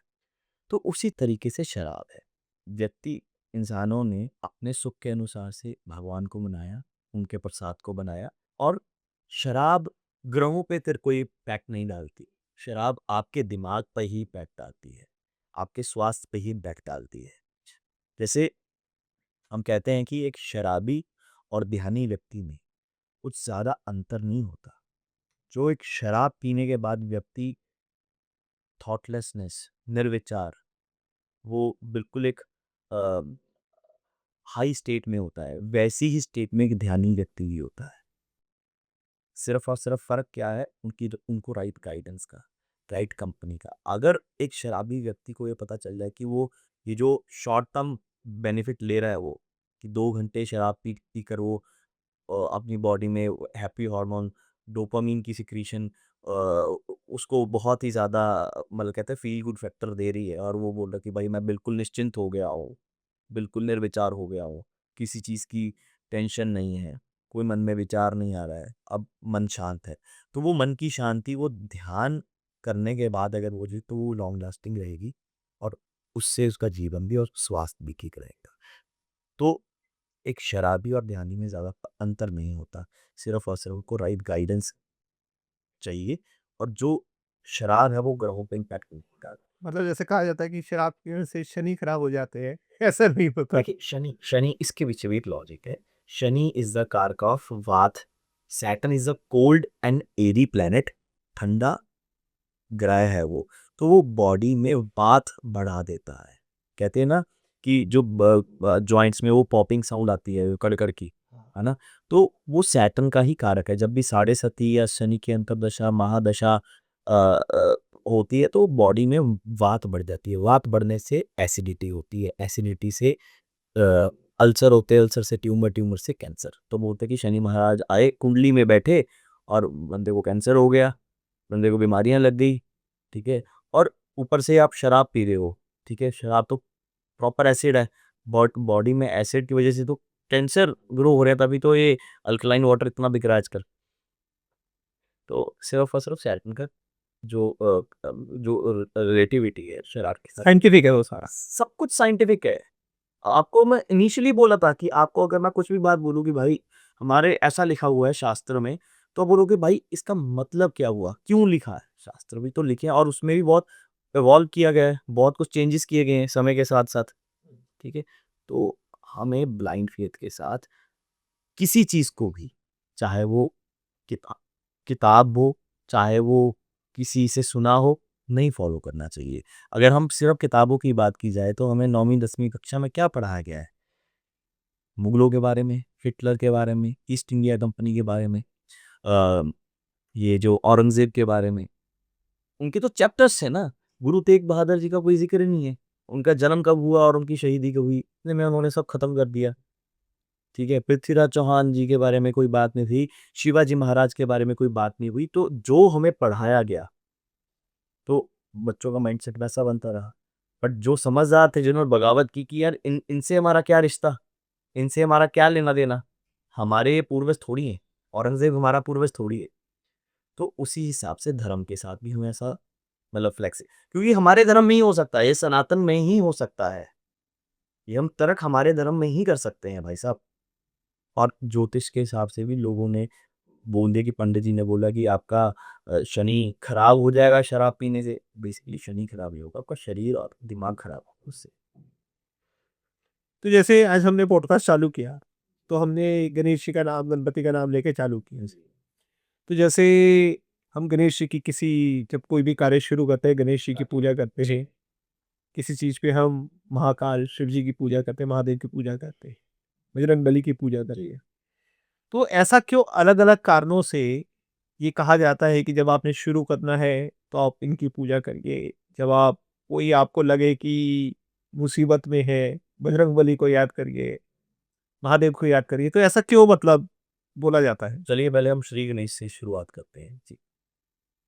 तो उसी तरीके से शराब है। व्यक्ति इंसानों ने अपने सुख के अनुसार से भगवान को मनाया, उनके प्रसाद को बनाया। और शराब ग्रहों पे तेरे कोई इम्पैक्ट नहीं डालती। शराब आपके दिमाग पर ही इम्पैक्ट डालती है, आपके स्वास्थ्य पे ही इम्पैक्ट डालती है। जैसे हम कहते हैं कि एक शराबी और ध्यानी व्यक्ति में कुछ ज़्यादा अंतर नहीं होता। जो एक शराब पीने के बाद व्यक्ति थॉटलेसनेस, निर्विचार, वो बिल्कुल एक हाई स्टेट में होता है, वैसी ही स्टेट में एक ध्यानी व्यक्ति भी होता है। सिर्फ और सिर्फ फ़र्क क्या है? उनको राइट गाइडेंस का, राइट कंपनी का। अगर एक शराबी व्यक्ति को ये पता चल जाए कि वो ये जो शॉर्ट टर्म बेनिफिट ले रहा है वो, कि 2 घंटे शराब पी कर वो अपनी बॉडी में हैप्पी हार्मोन डोपामीन की सिक्रीशन उसको बहुत ही ज़्यादा मतलब कहते हैं फ़ील गुड फैक्टर दे रही है, और वो बोल रहा है कि भाई मैं बिल्कुल निश्चिंत हो गया हूँ, बिल्कुल निर्विचार हो गया हूँ, किसी चीज़ की टेंशन नहीं है, कोई मन में विचार नहीं आ रहा है, अब मन शांत है। तो वो मन की शांति वो ध्यान करने के बाद अगर हो जाए तो वो लॉन्ग लास्टिंग रहेगी, और उससे उसका जीवन भी और स्वास्थ्य भी ठीक रहेगा। तो एक शराबी और ध्यानी में ज़्यादा अंतर नहीं होता, सिर्फ और सिर्फ उनको राइट गाइडेंस चाहिए। और जो शराब है वो ग्रहों पे इम्पैक्ट नहीं डालती। मतलब जैसे कहा जाता है कि शराब पीने से शनि खराब हो जाते हैं, ऐसा नहीं होता। देखिए, शनि शनि इसके पीछे भी एक लॉजिक है। Shani is the karak of vata. Saturn is a cold and airy planet, ठंडा ग्रह है वो। तो वो बॉडी में वात बढ़ा देता है। कहते हैं ना कि जो जॉइंट्स में वो पॉपिंग साउंड आती है कड़कड़ की, है ना, तो वो सैटर्न का ही कारक है। जब भी साढ़े सती या शनि की अंतर्दशा, महादशा होती है तो बॉडी में वात बढ़ जाती है। वात बढ़ने से एसिडिटी होती है, एसिडिटी से अल्सर होते हैं, अल्सर से ट्यूमर, ट्यूमर से कैंसर। तो बोलते हैं कि शनि महाराज आए कुंडली में बैठे और बंदे को कैंसर हो गया, बंदे को बीमारियां लग गई, ठीक है। और ऊपर से आप शराब पी रहे हो, ठीक है, शराब तो प्रॉपर एसिड है, बॉडी में एसिड की वजह से तो कैंसर ग्रो हो रहा है। तभी तो ये अल्कलाइन वाटर इतना बिक रहा है आजकल। तो सिर्फ और सिर्फ सैटर्न का जो रिलेटिविटी है शराब के साथ, साइंटिफिक है वो सारा। सब कुछ साइंटिफिक है। आपको मैं इनिशियली बोला था कि आपको अगर मैं कुछ भी बात बोलूँ कि भाई हमारे ऐसा लिखा हुआ है शास्त्र में, तो बोलोगे भाई इसका मतलब क्या हुआ? क्यों लिखा है? शास्त्र भी तो लिखे हैं और उसमें भी बहुत इवॉल्व किया गया है, बहुत कुछ चेंजेस किए गए हैं समय के साथ-साथ, ठीक है? तो हमें ब्लाइंड फेथ के साथ किसी चीज़ को भी, चाहे वो किता किताब हो, चाहे वो किसी से सुना हो, नहीं फॉलो करना चाहिए। अगर हम सिर्फ़ किताबों की बात की जाए तो हमें 9वीं 10वीं कक्षा में क्या पढ़ाया गया है? मुगलों के बारे में, हिटलर के बारे में, ईस्ट इंडिया कंपनी के बारे में, अ, ये जो औरंगज़ेब के बारे में, उनके तो चैप्टर्स हैं ना। गुरु तेग बहादुर जी का कोई ज़िक्र नहीं है। उनका जन्म कब हुआ और उनकी शहीदी कब हुई, इतने में उन्होंने सब खत्म कर दिया, ठीक है। पृथ्वीराज चौहान जी के बारे में कोई बात नहीं थी, शिवाजी महाराज के बारे में कोई बात नहीं हुई। तो जो हमें पढ़ाया गया, तो बच्चों का माइंडसेट वैसा बनता रहा। बट जो समझदार थे जिन्होंने बगावत की कि यार इनसे हमारा क्या रिश्ता? इनसे हमारा क्या लेना-देना? हमारे ये पूर्वज थोड़ी हैं, औरंगज़ेब हमारा पूर्वज थोड़ी है। तो उसी हिसाब से धर्म के साथ भी हमें ऐसा मतलब फ्लेक्सि क्योंकि हमारे धर्म में ही हो सकता है, ये सनातन में ही हो सकता है। ये हम तर्क हमारे धर्म में ही कर सकते हैं भाई साहब। और ज्योतिष के हिसाब से भी लोगों ने बोल दिया कि पंडित जी ने बोला कि आपका शनि खराब हो जाएगा शराब पीने से। बेसिकली शनि खराब नहीं होगा, आपका शरीर और दिमाग खराब होगा उससे। तो जैसे आज हमने पॉडकास्ट चालू किया, तो हमने गणेश जी का नाम, गणपति का नाम लेके चालू किया। तो जैसे हम गणेश जी की किसी जब कोई भी कार्य शुरू करते हैं, गणेश जी की पूजा करते हैं। किसी चीज़ पे हम महाकाल, शिव जी की पूजा करते हैं, महादेव की पूजा करते हैं, बजरंगबली की पूजा करते हैं। तो ऐसा क्यों अलग-अलग कारणों से ये कहा जाता है कि जब आपने शुरू करना है, तो आप इनकी पूजा करिए। जब आप कोई आपको लगे कि मुसीबत में है, बजरंगबली को याद करिए, महादेव को याद करिए। तो ऐसा क्यों मतलब बोला जाता है? चलिए पहले हम श्री गणेश से शुरुआत करते हैं। जी।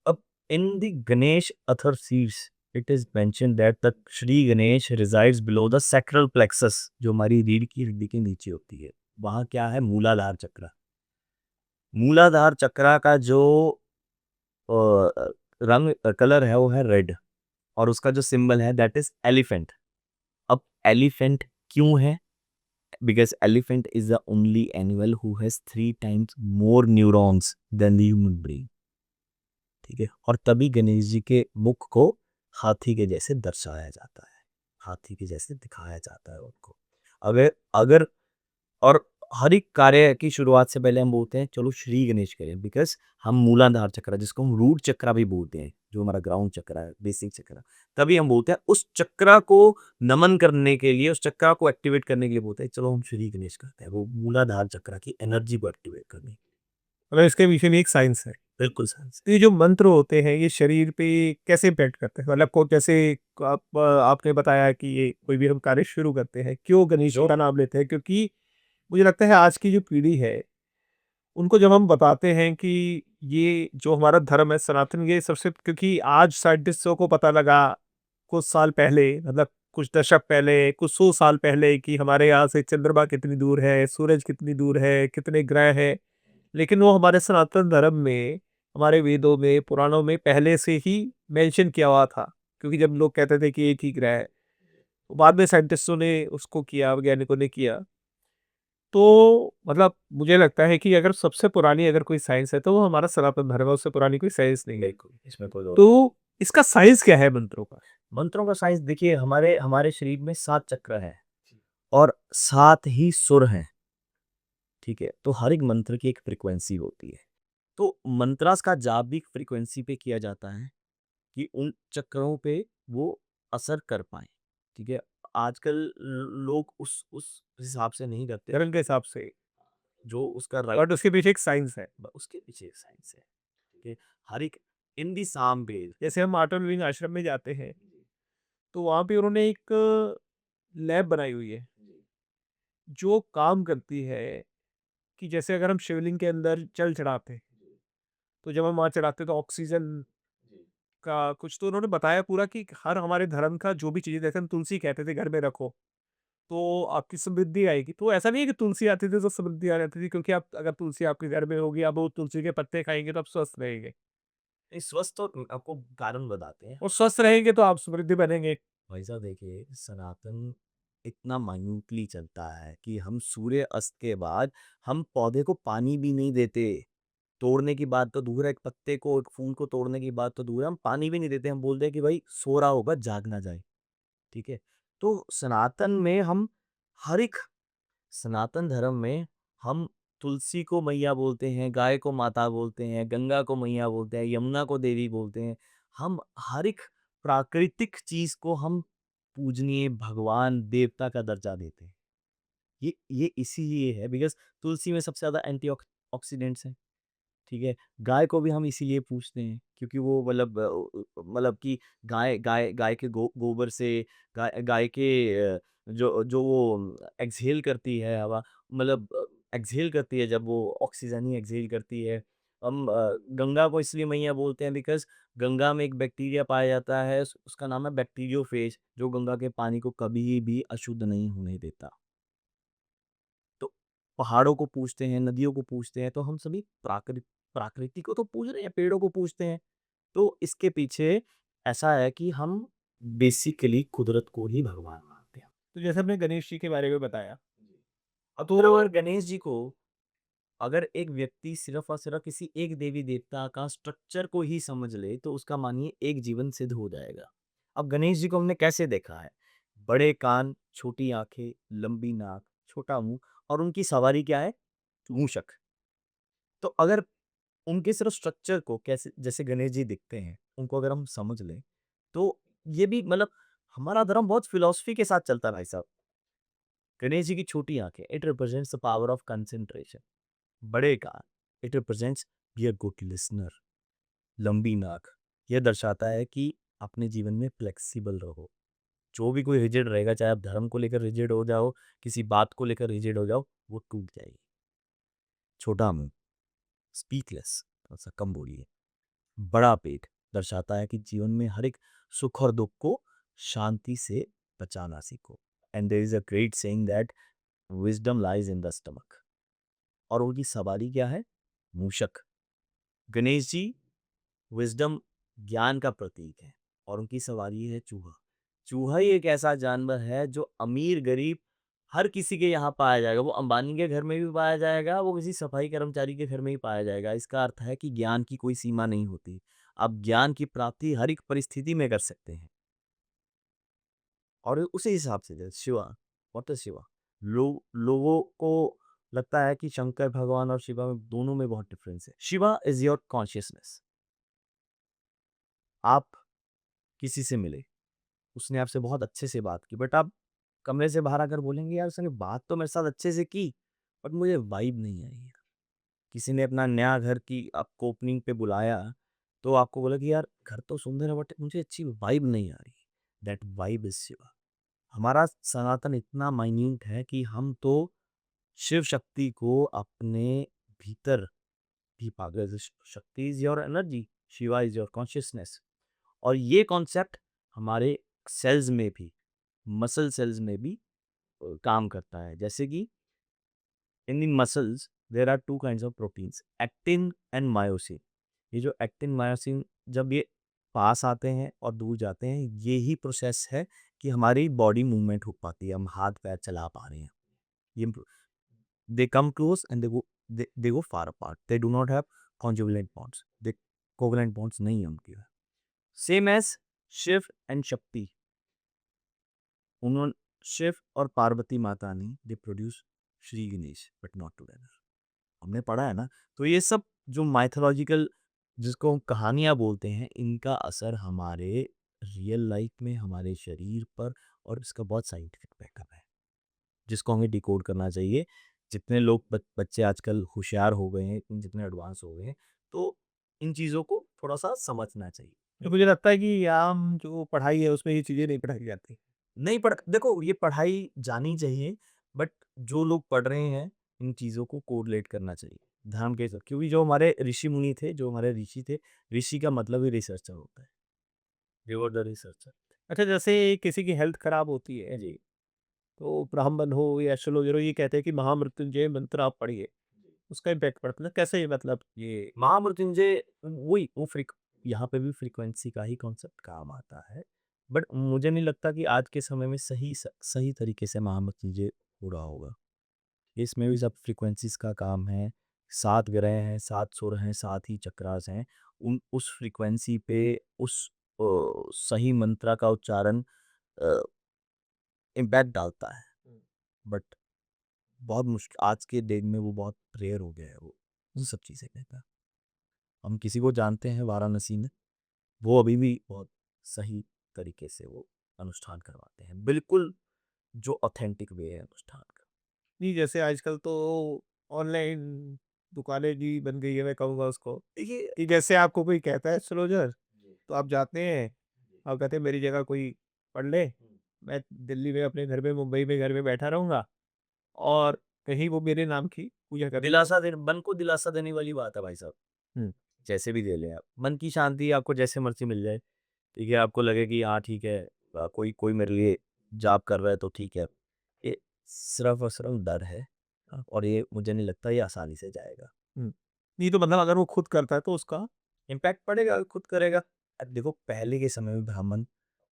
अब in the Ganesh Atharvashirsha it is mention that the Shri Ganesh resides below the sacral plexus, जो हमारी रीढ़ की हड्डी के नीचे होती है। वहाँ क्या है? मूलाधार चक्र। मूलाधार चक्र का जो रंग कलर है वो है रेड, और उसका जो सिंबल है दैट इज एलिफेंट। अब एलिफेंट क्यों है? Because elephant is the only animal who has 3 times more neurons than the human brain, ठीक है। और तभी गणेश जी के मुख को हाथी के जैसे दर्शाया जाता है, हाथी के जैसे दिखाया जाता है उनको। अगर अगर और हर एक कार्य की शुरुआत से पहले हम बोलते हैं चलो श्री गणेश करें, बिकॉज हम मूलाधार चक्र जिसको हम रूट चक्र भी बोलते हैं, जो हमारा ग्राउंड चक्र है, बेसिक चक्र, तभी हम बोलते हैं उस चक्र को नमन करने के लिए, उस चक्र को एक्टिवेट करने के लिए बोलते हैं चलो हम श्री गणेश करते हैं, वो मूलाधार चक्र की एनर्जी को एक्टिवेट करने। मतलब इसके पीछे भी एक साइंस है। बिल्कुल सर। तो ये जो मंत्र होते हैं, ये शरीर पे कैसे इम्पैक्ट करते हैं? मतलब को जैसे आपने बताया कि ये कोई भी हम कार्य शुरू करते हैं, क्यों गणेश जी जो का नाम लेते हैं? क्योंकि मुझे लगता है आज की जो पीढ़ी है, उनको जब हम बताते हैं कि ये जो हमारा धर्म है सनातन, ये सबसे, क्योंकि आज साइंटिस्टों को पता लगा कुछ साल पहले, मतलब कुछ दशक पहले, कुछ 100 साल पहले, कि हमारे यहाँ से चंद्रमा कितनी दूर है, सूरज कितनी दूर है, कितने ग्रह हैं। लेकिन वो हमारे सनातन धर्म में, हमारे वेदों में, पुराणों में पहले से ही मेंशन किया हुआ था। क्योंकि जब लोग कहते थे कि एक ही ग्रह है, तो बाद में साइंटिस्टों ने उसको किया, वैज्ञानिकों ने किया। तो मतलब मुझे लगता है कि अगर सबसे पुरानी अगर कोई साइंस है, तो वो हमारा सनातन धर्म है, उससे पुरानी कोई साइंस नहीं है। बिल्कुल इसमें कोई दो तो इसका साइंस क्या है मंत्रों का? मंत्रों का साइंस देखिए, हमारे हमारे शरीर में 7 चक्र हैं और 7 ही सुर हैं, ठीक है। तो हर एक मंत्र की एक फ्रीक्वेंसी होती है। तो मंत्रास का जाप भी फ्रीक्वेंसी पे किया जाता है कि उन चक्रों पे वो असर कर पाए, ठीक है। आजकल लोग उस हिसाब से नहीं करते। धर्म के हिसाब से? जो उसका राइट, बट उसके पीछे एक साइंस है। उसके पीछे साइंस है। ठीक है, हर एक इन दी साम बेल। जैसे हम अटल विंग आश्रम में जाते हैं, तो वहाँ पे उन्होंने एक लैब बनाई हुई है, जो काम करती है कि जैसे अगर हम शिवलिंग के अंदर जल चढ़ाते हैं, तो जब हम वहाँ चढ़ाते हैं तो ऑक्सीजन का कुछ तो उन्होंने बताया पूरा कि हर हमारे धर्म का जो भी चीज़ें, जैसे हम तुलसी कहते थे घर में रखो, तो आपकी समृद्धि आएगी। तो ऐसा नहीं है कि तुलसी आती थी तो समृद्धि आ जाती थी, क्योंकि आप अगर तुलसी आपके घर में होगी, आप वो तुलसी के पत्ते खाएँगे तो आप स्वस्थ रहेंगे, नहीं, स्वस्थ तो आपको कारण बताते हैं। और स्वस्थ रहेंगे तो आप समृद्धि बनेंगे। भाई साहब देखिए, सनातन इतना माइन्यूटली चलता है कि हम सूर्य अस्त के बाद हम पौधे को पानी भी नहीं देते। तोड़ने की बात तो दूर है, एक पत्ते को, एक फूल को तोड़ने की बात तो दूर है, हम पानी भी नहीं देते। हम बोलते हैं कि भाई सो रहा होगा, जाग ना जाए। ठीक है? तो सनातन में हम हर एक सनातन धर्म में हम तुलसी को मैया बोलते हैं, गाय को माता बोलते हैं, गंगा को मैया बोलते हैं, यमुना को देवी बोलते हैं। हम हर एक प्राकृतिक चीज़ को हम पूजनीय, भगवान, देवता का दर्जा देते हैं। ये इसीलिए है बिकॉज़ तुलसी में सबसे ज़्यादा ऑक्सीडेंट्स हैं। ठीक है? गाय को भी हम इसीलिए पूछते हैं क्योंकि वो मतलब कि गाय के गोबर से गाय के जो जो वो एक्सहेल करती है हवा, मतलब एक्सहेल करती है, जब वो ऑक्सीजन ही एक्सहेल करती है। हम गंगा को इसलिए मैया बोलते हैं बिकॉज़ गंगा में एक बैक्टीरिया पाया जाता है, उसका नाम है बैक्टीरियोफेज, जो गंगा के पानी को कभी भी अशुद्ध नहीं होने देता। तो पहाड़ों को पूजते हैं, नदियों को पूजते हैं, तो हम सभी प्रकृति को तो पूज रहे हैं, पेड़ों को पूजते हैं। तो इसके पीछे ऐसा है कि हम बेसिकली कुदरत को ही भगवान मानते हैं। तो जैसे हमने गणेश जी के बारे में बताया, अब तो अगर गणेश जी को, अगर एक व्यक्ति सिर्फ और सिर्फ किसी एक देवी देवता का स्ट्रक्चर को ही समझ ले, तो उसका मानिए एक जीवन सिद्ध हो जाएगा। अब गणेश जी को हमने कैसे देखा है? बड़े कान, छोटी आंखें, लंबी नाक, छोटा मुंह, और उनकी सवारी क्या है? मूषक। तो अगर उनके सिर्फ स्ट्रक्चर को कैसे, जैसे गणेश जी दिखते हैं, उनको अगर हम समझ लें, तो ये भी मतलब हमारा धर्म बहुत फिलॉसफी के साथ चलता है भाई साहब। गणेश जी की छोटी आंखें, it represents the power of concentration. बड़े कान, it represents be a good listener. लंबी नाक, यह दर्शाता है कि अपने जीवन में फ्लेक्सिबल रहो। जो भी कोई रिजिड रहेगा, चाहे आप धर्म को लेकर रिजिड हो जाओ, किसी बात को लेकर रिजिड हो जाओ, वो टूट जाएगी। छोटा मुंह, स्पीकलेस, थोड़ा सा कम बोलिए। बड़ा पेट दर्शाता है कि जीवन में हर एक सुख और दुख को शांति से बचाना सीखो। And there is a great saying that wisdom lies in the stomach. और उनकी सवारी क्या है? मूषक। गणेश जी विजडम, ज्ञान का प्रतीक है, और उनकी सवारी है चूहा। चूहा ही एक ऐसा जानवर है जो अमीर गरीब हर किसी के यहाँ पाया जाएगा। वो अंबानी के घर में भी पाया जाएगा, वो किसी सफाई कर्मचारी के घर में ही पाया जाएगा। इसका अर्थ है कि ज्ञान की कोई सीमा नहीं होती। आप ज्ञान की प्राप्ति हर एक परिस्थिति में कर सकते हैं। और उसी हिसाब से जैसे शिवा, व्हाट इज शिवा? लोगों को लगता है कि शंकर भगवान और शिवा में, दोनों में बहुत डिफरेंस है। Shiva is your consciousness. आप किसी से मिले, उसने आपसे बहुत अच्छे से बात की, बट आप कमरे से बाहर आकर बोलेंगे यार उसने बात तो मेरे साथ अच्छे से की, बट मुझे वाइब नहीं आई यार। किसी ने अपना नया घर की आपको ओपनिंग पे बुलाया, तो आपको बोला कि यार घर तो सुंदर है बट मुझे अच्छी वाइब नहीं आ रही। That vibe is Shiva. हमारा सनातन इतना माइन्यूट है कि हम तो शिव शक्ति को अपने भीतर भी पा गए। शक्ति is your energy, Shiva is your consciousness. और ये कॉन्सेप्ट हमारे सेल्स में भी, मसल सेल्स में भी काम करता है। जैसे कि in in muscles there are two kinds of proteins, actin and myosin. ये जो एक्टिन मायोसिन जब ये पास आते हैं और दूर जाते हैं, ये ही प्रोसेस है कि हमारी बॉडी मूवमेंट हो पाती है, हम हाथ पैर चला पा रहे हैं। ये they come close and they go far apart, they do not have covalent bonds, they covalent bonds नहीं है उनकी। सेम एज शिव एंड शक्ति, उन्होंने, शिव और पार्वती माता ने they produce Shri Ganesh but not together. हमने पढ़ा है ना। तो ये सब जो माइथोलॉजिकल, जिसको हम कहानियां बोलते हैं, इनका असर हमारे रियल लाइफ में, हमारे शरीर पर, और इसका बहुत साइंटिफिक बैकअप है जिसको हमें डिकोड करना चाहिए। जितने लोग बच्चे आजकल होशियार हो गए हैं, जितने एडवांस हो गए हैं, तो इन चीज़ों को थोड़ा-सा समझना चाहिए। तो मुझे लगता है कि आम जो पढ़ाई है उसमें ये चीज़ें नहीं पढ़ाई जाती। नहीं पढ़ देखो ये पढ़ाई जानी चाहिए, बट जो लोग पढ़ रहे हैं, इन चीज़ों को कोरिलेट करना चाहिए। ध्यान के साथ क्योंकि जो हमारे ऋषि-मुनि थे, जो हमारे ऋषि थे, ऋषि का मतलब ही रिसर्चर होता है। दे वर द रिसर्चर। अच्छा, जैसे किसी की हेल्थ खराब होती है, जी। तो ब्राह्मण हो या एस्ट्रोलॉजर हो, ये कहते हैं कि महामृत्युंजय मंत्र आप पढ़िए, उसका इम्पैक्ट पड़ता है। कैसे मतलब ये महामृत्युंजय वही वो फ्रीक यहाँ पे भी फ्रीक्वेंसी का ही कॉन्सेप्ट काम आता है। बट मुझे नहीं लगता कि आज के समय में सही तरीके से महामृत्युंजय हो रहा होगा। इसमें भी सब फ्रीक्वेंसीज़ का काम है। 7 ग्रह हैं, 7 सुर हैं, 7 ही चक्रास हैं। उन उस फ्रीक्वेंसी पे उस अ, सही मंत्रा का उच्चारण अ, इम्पैक्ट डालता है। बट बहुत मुश्किल आज के डेट में वो बहुत रेयर हो गया है वो, उन सब चीज़ें कहना। हम किसी को जानते हैं वाराणसी में, वो अभी भी बहुत सही तरीके से वो अनुष्ठान करवाते हैं। बिल्कुल जो ऑथेंटिक वे है अनुष्ठान का। नहीं, जैसे आजकल तो ऑनलाइन दुकानें जी बन गई है, मैं कहूँगा उसको, देखिए कि जैसे आपको कोई कहता है एस्ट्रोलॉजर, जी, तो आप जाते हैं जी, और कहते हैं मेरी जगह कोई पढ़ ले, हुँ, मैं दिल्ली में अपने घर में, मुंबई में घर में बैठा रहूँगा और कहीं वो मेरे नाम की पूजा करेगा। दिलासा देने मन को दिलासा देने वाली बात है भाई साहब। हुँ। जैसे भी दे लें आप। मन की शांति आपको जैसे मर्ज़ी मिल जाए, ठीक है? आपको लगे कि हाँ, ठीक है कोई कोई मेरे लिए जाप कर रहा है तो ठीक है। ये सिर्फ़ और सिर्फ़ डर है और ये मुझे नहीं लगता ये आसानी से जाएगा। हुँ। नहीं तो मतलब अगर वो खुद करता है तो उसका इम्पैक्ट पड़ेगा, खुद करेगा। अब देखो पहले के समय में ब्राह्मण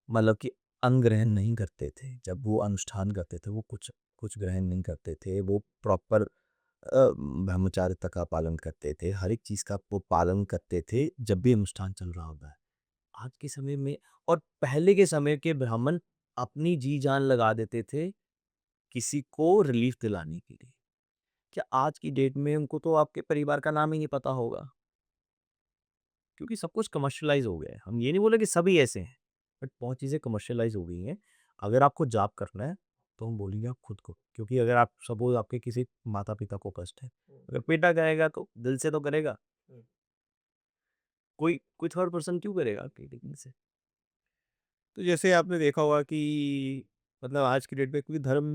मतलब कि अन्न ग्रहण नहीं करते थे। जब वो अनुष्ठान करते थे, वो कुछ कुछ ग्रहण नहीं करते थे। वो प्रॉपर ब्रह्मचार्यता का पालन करते थे। हर एक चीज़ का वो पालन करते थे, जब भी अनुष्ठान चल रहा होता है। आज के समय में और पहले के समय के ब्राह्मण अपनी जी-जान लगा देते थे, किसी को रिलीफ़ दिलाने के लिए। क्या आज की डेट में उनको तो आपके परिवार का नाम ही नहीं पता होगा? क्योंकि सब कुछ कमर्शियलाइज़ हो गया है। हम ये नहीं बोले कि सभी ऐसे हैं, बट बहुत चीज़ें कमर्शियलाइज़ हो गई हैं। अगर आपको जाप करना है, तो हम बोलेंगे आप खुद को, क्योंकि अगर आप सपोज़ आपके किसी माता-पिता को कष्ट है, अगर बेटा कहेगा तो दिल से तो करेगा, कोई कोई थर्ड पर्सन क्यों करेगा आपके दिल से? तो जैसे आपने देखा होगा कि मतलब आज की डेट में क्योंकि धर्म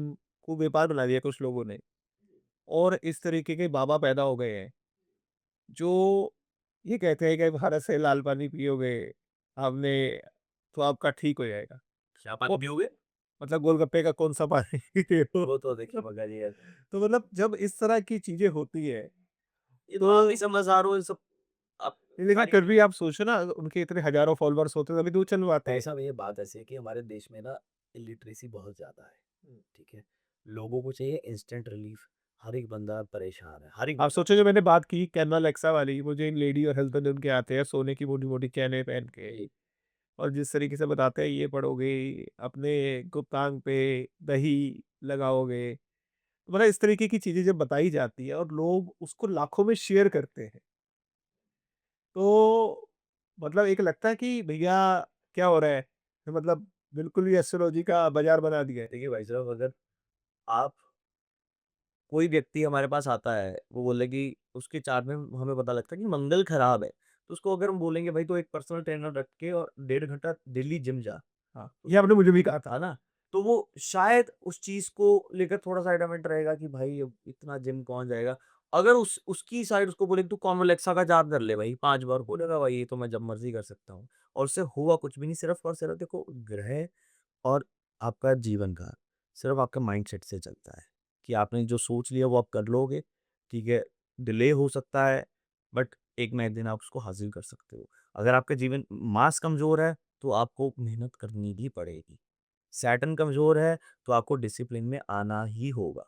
को व्यापार बना दिया कुछ लोगों ने और इस तरीके के बाबा पैदा हो गए हैं, जो ये कहते हैं कि भारत से लाल पानी पियोगे आपने तो आपका ठीक हो जाएगा। क्या पानी वो पियोगे? मतलब गोलगप्पे का कौन-सा पानी वो तो देखिए मगर ये तो मतलब जब इस तरह की चीज़ें होती है, ये तो आप तो ही समझदार हो ये सब आप लेकिन सारी फिर चीज़ें भी आप सोचो ना उनके इतने हज़ारों फॉलोवर्स होते तभी तो वो चलवाते भाई हैं। साहब ये बात ऐसी है कि हमारे देश में ना इलिटरेसी बहुत ज़्यादा है, ठीक है? लोगों को चाहिए इंस्टेंट रिलीफ, हर एक बंदा परेशान है, हर एक आप बंदा सोचो जो मैंने बात की कैमरा लेक्सा वाली, वो जो इन लेडी और हस्बैंड उनके आते हैं सोने की मोटी-मोटी चैनें पहन के जी, और जिस तरीके से बताते हैं ये पढ़ोगे, अपने गुप्तांग पे दही लगाओगे, मतलब इस तरीके की चीज़ें जब बताई जाती है और लोग उसको लाखों में शेयर करते हैं, तो मतलब एक लगता है कि भैया क्या हो रहा है? तो मतलब बिल्कुल ही एस्ट्रोलॉजी का बाज़ार बना दिया है। देखिए भाई साहब अगर आप कोई व्यक्ति हमारे पास आता है, वो बोले कि उसके चार्ट में हमें पता लगता है कि मंगल खराब है, तो उसको अगर हम बोलेंगे भाई तो एक पर्सनल ट्रेनर रख के और 1.5 घंटा डेली जिम जा, हाँ, ये उसको आपने मुझे भी कहा था। है ना? तो वो शायद उस चीज़ को लेकर थोड़ा-सा एडमेंट रहेगा कि भाई अब इतना जिम कौन जाएगा? अगर उसकी साइड उसको बोले तू कॉर्नफ्लेक्सा का जाप कर ले भाई 5 बार, बोलेगा भाई ये तो मैं जब मर्ज़ी कर सकता हूँ। और उससे हुआ कुछ भी नहीं सिर्फ़ और सिर्फ़ देखो ग्रह और आपका जीवन का सिर्फ़ आपका माइंडसेट से चलता है, कि आपने जो सोच लिया वो आप कर लोगे, ठीक है? डिले हो सकता है, बट एक ना एक दिन आप उसको हासिल कर सकते हो। अगर आपका जीवन मास कमज़ोर है, तो आपको मेहनत करनी भी पड़ेगी। सैटर्न कमज़ोर है, तो आपको डिसिप्लिन में आना ही होगा,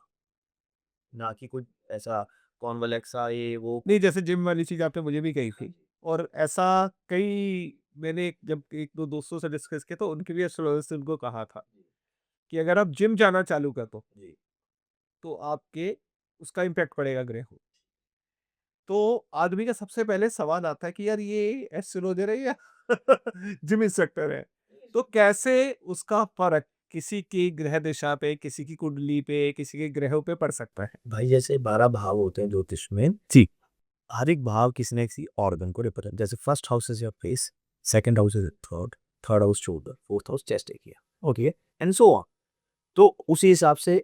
ना कि कुछ ऐसा कॉन्वलेक्सा ये वो नहीं, जैसे जिम वाली चीज़ आपने मुझे भी कही हाँ थी जी। और ऐसा कई मैंने जब 1-2 दोस्तों से डिस्कस किया तो उनके भी एस्ट्रोलॉजर से उनको कहा था कि अगर आप जिम जाना चालू कर दो, जी, तो आपके उसका इम्पैक्ट पड़ेगा ग्रहों। तो आदमी का सबसे पहले सवाल आता है कि यार ये एस्ट्रोलॉजर है या जिम इंस्ट्रक्टर है? तो कैसे उसका फ़र्क किसी की ग्रह दिशा पे, किसी की कुंडली पे, किसी के ग्रहों पे पड़ सकता है। भाई जैसे 12 भाव होते हैं ज्योतिष में, जी, हर एक भाव किसी न किसी ऑर्गन को रिप्रेजेंट, जैसे first house is your face, second house is third, third house shoulder, fourth house chest area, okay, and so on. तो उसी हिसाब से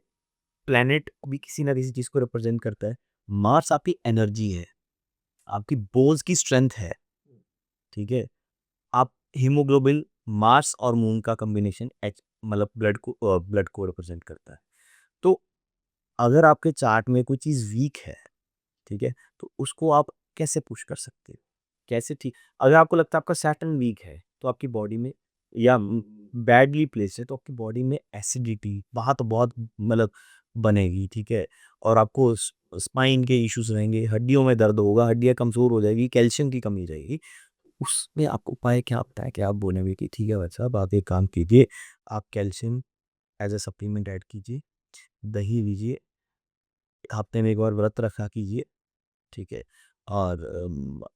प्लेनेट भी किसी ना किसी चीज को रिप्रेजेंट करता है। मार्स आपकी एनर्जी है, आपकी बोन्स की स्ट्रेंथ है, ठीक है। आप हीमोग्लोबिन, मार्स और मून का कॉम्बिनेशन एच, मतलब ब्लड को रिप्रेजेंट करता है। तो अगर आपके चार्ट में कोई चीज वीक है, ठीक है, तो उसको आप कैसे पुश कर सकते हो, कैसे ठीक, अगर आपको लगता है आपका सैटर्न वीक है तो आपकी बॉडी में, या बैडली प्लेस है तो आपकी बॉडी में एसिडिटी वहाँ तो बहुत मतलब बनेगी, ठीक है। और आपको स्पाइन के इश्यूज रहेंगे, हड्डियों में दर्द होगा, हड्डियाँ कमज़ोर हो जाएगी, कैल्शियम की कमी रहेगी। उसमें आपको उपाय क्या होता है कि आप बोलेंगे कि ठीक है भाई साहब आप एक काम कीजिए, आप calcium as a supplement add कीजिए, दही लीजिए, हफ्ते में एक बार व्रत रखा कीजिए, ठीक है। और